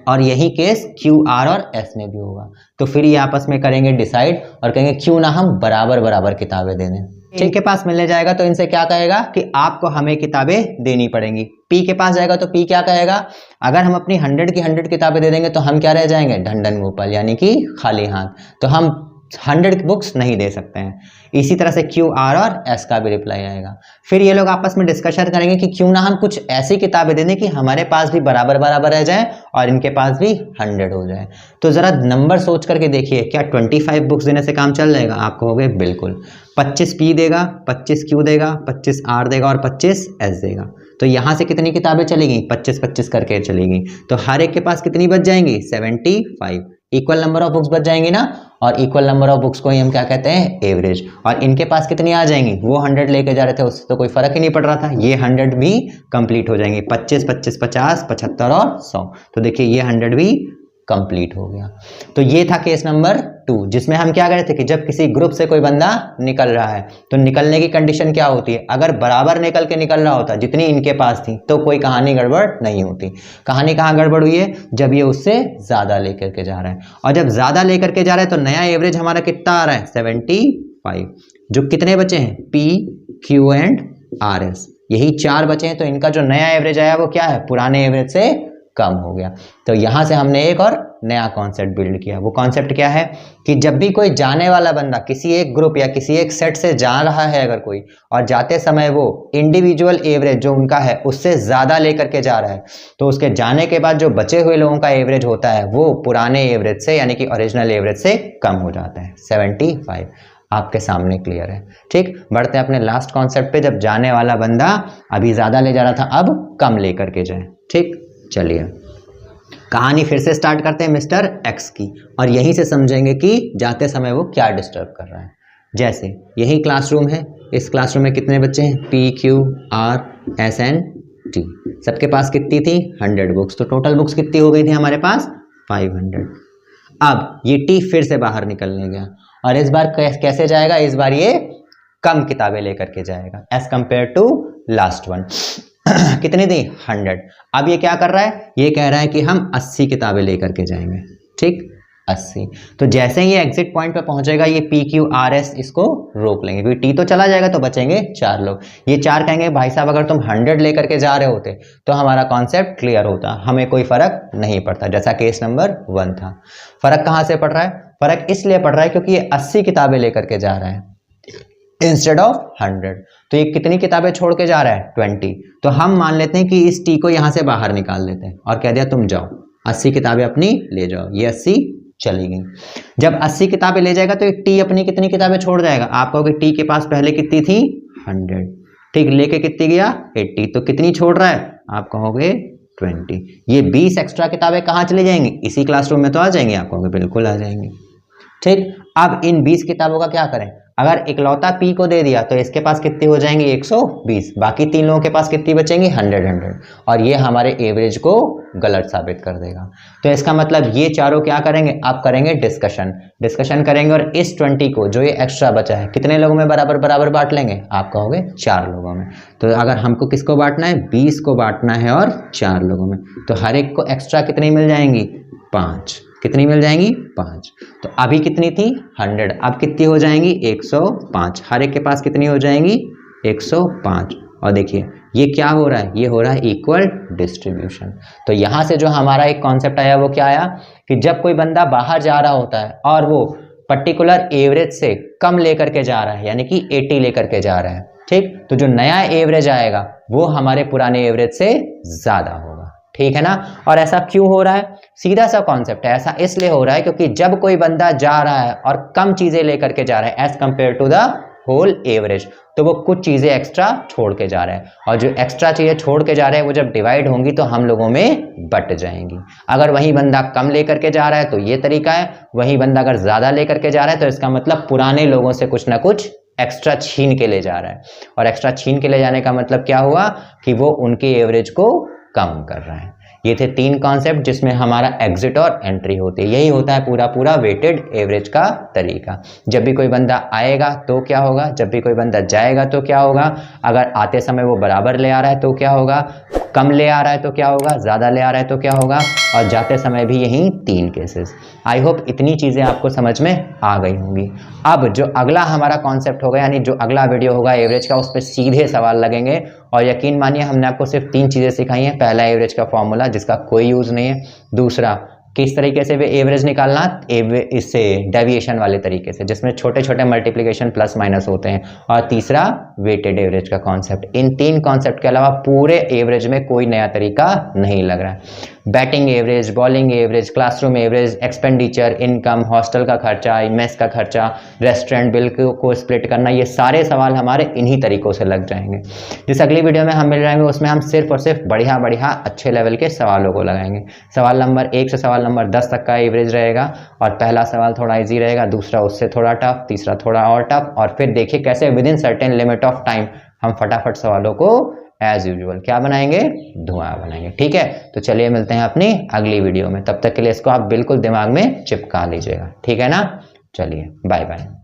और यही केस Q R और S में भी होगा, तो फिर ये आपस में करेंगे डिसाइड और कहेंगे क्यों ना हम बराबर बराबर किताबें दे दें। P के पास मिलने जाएगा तो इनसे क्या कहेगा कि आपको हमें किताबें देनी पड़ेंगी। P के पास जाएगा तो P क्या कहेगा, अगर हम अपनी 100 की 100 किताबें दे देंगे तो हम क्या रह जाएंगे, ढंढन गोपाल, यानी कि खाली हाथ, तो हम 100 बुक्स नहीं दे सकते हैं। इसी तरह से Q R और S का भी रिप्लाई आएगा। फिर ये लोग आपस में डिस्कशन करेंगे कि क्यों ना हम कुछ ऐसी किताबें दे दें कि हमारे पास भी बराबर बराबर रह जाए और इनके पास भी 100 हो जाए। तो जरा नंबर सोच करके देखिए, क्या 25 बुक्स देने से काम चल जाएगा, आप कहोगे बिल्कुल। 25 P देगा, 25 Q देगा, 25 R देगा और 25 S देगा, तो यहाँ से कितनी किताबें चलेगी, 25-25 करके चलेगी, तो हर एक के पास कितनी बच जाएंगी, 75। इक्वल नंबर ऑफ बुक्स बच जाएंगी ना, और इक्वल नंबर ऑफ बुक्स को ही हम क्या कहते हैं, एवरेज। और इनके पास कितनी आ जाएंगी, वो 100 लेके जा रहे थे उससे तो कोई फर्क ही नहीं पड़ रहा था, ये 100 भी कंप्लीट हो जाएंगे, 25 25 50 75 और 100, तो देखिए ये 100 भी कंप्लीट हो गया। तो ये था केस नंबर 2, जिसमें हम क्या कर रहे थे कि जब किसी ग्रुप से कोई बंदा निकल रहा है तो निकलने की कंडीशन क्या होती है, अगर बराबर निकल के निकल रहा होता जितनी इनके पास थी तो कोई कहानी गड़बड़ नहीं होती। कहानी कहाँ गड़बड़ हुई है, जब ये उससे ज्यादा लेकर के जा रहा है, और जब ज्यादा लेकर के जा रहा है तो नया एवरेज हमारा कितना आ रहा है, 75। जो कितने बचे हैं, P Q and R S, यही 4 बचे हैं, तो इनका जो नया एवरेज आया वो क्या है, पुराने एवरेज से कम हो गया। तो यहां से हमने एक और नया कॉन्सेप्ट बिल्ड किया। वो कॉन्सेप्ट क्या है कि जब भी कोई जाने वाला बंदा किसी एक ग्रुप या किसी एक सेट से जा रहा है अगर कोई, और जाते समय वो इंडिविजुअल एवरेज जो उनका है उससे ज्यादा लेकर के जा रहा है, तो उसके जाने के बाद जो बचे हुए लोगों का एवरेज होता है वो पुराने एवरेज से यानी कि ओरिजिनल एवरेज से कम हो जाता है, 75। आपके सामने क्लियर है। ठीक, बढ़ते हैं अपने लास्ट कॉन्सेप्ट पे। जब जाने वाला बंदा अभी ज्यादा ले जा रहा था अब कम लेकर के जाए। ठीक, चलिए कहानी फिर से स्टार्ट करते हैं मिस्टर एक्स की, और यहीं से समझेंगे कि जाते समय वो क्या डिस्टर्ब कर रहा है। जैसे यही क्लासरूम है, इस क्लासरूम में कितने बच्चे हैं, P Q R S and T, सबके पास कितनी थी, 100 बुक्स, तो टोटल बुक्स कितनी हो गई थी हमारे पास, 500। अब ये T फिर से बाहर निकलने गया, और इस बार कैसे जाएगा, इस बार ये कम किताबें लेकर के जाएगा as compare to last one. कितनी थी, 100। अब ये क्या कर रहा है, ये कह रहा है कि हम 80 किताबें लेकर के जाएंगे। ठीक, 80। तो जैसे ही ये एग्जिट पॉइंट पे पहुंचेगा ये P Q R S इसको रोक लेंगे, क्योंकि T तो चला जाएगा तो बचेंगे 4 लोग। ये 4 कहेंगे भाई साहब अगर तुम 100 लेकर के जा रहे होते तो हमारा कॉन्सेप्ट क्लियर होता, हमें कोई फर्क नहीं पड़ता, जैसा केस नंबर 1 था। फर्क कहां से पड़ रहा है, फर्क इसलिए पड़ रहा है क्योंकि ये 80 किताबें लेकर के जा रहा है इंस्टेड ऑफ 100। तो ये कितनी किताबें छोड़ के जा रहा है 20। तो हम मान लेते हैं कि इस टी को यहाँ से बाहर निकाल देते हैं और कह दिया तुम जाओ 80 किताबें अपनी ले जाओ। ये 80 चली गई। जब 80 किताबें ले जाएगा तो टी अपनी कितनी किताबें छोड़ जाएगा? आप कहोगे टी के पास पहले कितनी थी 100, ठीक, लेके कितनी गया 80, तो कितनी छोड़ रहा है? आप कहोगे 20। ये 20 एक्स्ट्रा किताबें कहाँ चली जाएंगी? इसी क्लासरूम में तो आ जाएंगी। आप कहोगे बिल्कुल आ जाएंगी। ठीक, अब इन 20 किताबों का क्या करें? अगर इकलौता पी को दे दिया तो इसके पास कितनी हो जाएंगी 120, बाकी 3 लोगों के पास कितनी बचेंगी 100, और ये हमारे एवरेज को गलत साबित कर देगा। तो इसका मतलब ये चारों क्या करेंगे? आप करेंगे डिस्कशन करेंगे और इस 20 को जो ये एक्स्ट्रा बचा है कितने लोगों में बराबर बराबर बांट लेंगे? आप कहोगे 4 लोगों में। तो अगर हमको किसको बांटना है? 20 को बांटना है और 4 लोगों में। तो हर एक को एक्स्ट्रा कितनी मिल जाएंगी? 5। कितनी मिल जाएंगी? 5। तो अभी कितनी थी 100, अब कितनी हो जाएंगी 105। हर एक के पास कितनी हो जाएंगी 105। और देखिए ये क्या हो रहा है? ये हो रहा है इक्वल डिस्ट्रीब्यूशन। तो यहाँ से जो हमारा एक कॉन्सेप्ट आया वो क्या आया कि जब कोई बंदा बाहर जा रहा होता है और वो पर्टिकुलर एवरेज से कम लेकर के जा रहा है, यानी कि 80 लेकर के जा रहा है, ठीक, तो जो नया एवरेज आएगा वो हमारे पुराने एवरेज से ज्यादा होगा। ठीक है ना? और ऐसा क्यों हो रहा है? सीधा सा कॉन्सेप्ट है। ऐसा इसलिए हो रहा है क्योंकि जब कोई बंदा जा रहा है और कम चीजें लेकर के जा रहा है as compare to the whole average, तो वो कुछ चीजें एक्स्ट्रा छोड़ के जा रहा है, और जो एक्स्ट्रा चीजें छोड़ के जा रहे हैं वो जब डिवाइड होंगी तो हम लोगों में बट जाएंगी। अगर वही बंदा कम लेकर के जा रहा है तो ये तरीका है, वही बंदा अगर ज्यादा लेकर के जा रहा है तो इसका मतलब पुराने लोगों से कुछ ना कुछ एक्स्ट्रा छीन के ले जा रहा है, और एक्स्ट्रा छीन के ले जाने का मतलब क्या हुआ कि वो उनके एवरेज को कम कर रहा है। ये थे 3 कॉन्सेप्ट जिसमें हमारा एग्जिट और एंट्री होती है। यही होता है पूरा वेटेड एवरेज का तरीका। जब भी कोई बंदा आएगा तो क्या होगा, जब भी कोई बंदा जाएगा तो क्या होगा, अगर आते समय वो बराबर ले आ रहा है तो क्या होगा, कम ले आ रहा है तो क्या होगा, ज़्यादा ले आ रहा है तो क्या होगा, और जाते समय भी यही 3 केसेस। आई होप इतनी चीज़ें आपको समझ में आ गई होंगी। अब जो अगला हमारा कॉन्सेप्ट होगा, यानी जो अगला वीडियो होगा एवरेज का, उस पर सीधे सवाल लगेंगे। और यकीन मानिए हमने आपको सिर्फ 3 चीज़ें सिखाई हैं। पहला एवरेज का फॉर्मूला जिसका कोई यूज़ नहीं है, दूसरा किस तरीके से वे एवरेज निकालना इससे डेविएशन वाले तरीके से जिसमें छोटे छोटे मल्टीप्लिकेशन प्लस माइनस होते हैं, और तीसरा वेटेड एवरेज का कॉन्सेप्ट। इन 3 कॉन्सेप्ट के अलावा पूरे एवरेज में कोई नया तरीका नहीं लग रहा है। Batting average, bowling average, classroom average, expenditure, income, hostel का खर्चा, मेस का खर्चा, रेस्टोरेंट बिल को स्प्लिट करना, ये सारे सवाल हमारे इन्हीं तरीकों से लग जाएंगे। जिस अगली वीडियो में हम मिल जाएंगे उसमें हम सिर्फ और सिर्फ बढ़िया अच्छे लेवल के सवालों को लगाएंगे। सवाल नंबर 1 से सवाल नंबर 10 तक का एवरेज रहेगा, और पहला सवाल थोड़ा इजी रहेगा, दूसरा उससे थोड़ा टफ, तीसरा थोड़ा और टफ, और फिर देखिए कैसे with in certain limit of time हम फटाफट सवालों को एज यूजुअल क्या बनाएंगे, धुआं बनाएंगे। ठीक है, तो चलिए मिलते हैं अपनी अगली वीडियो में। तब तक के लिए इसको आप बिल्कुल दिमाग में चिपका लीजिएगा। ठीक है ना? चलिए बाय बाय।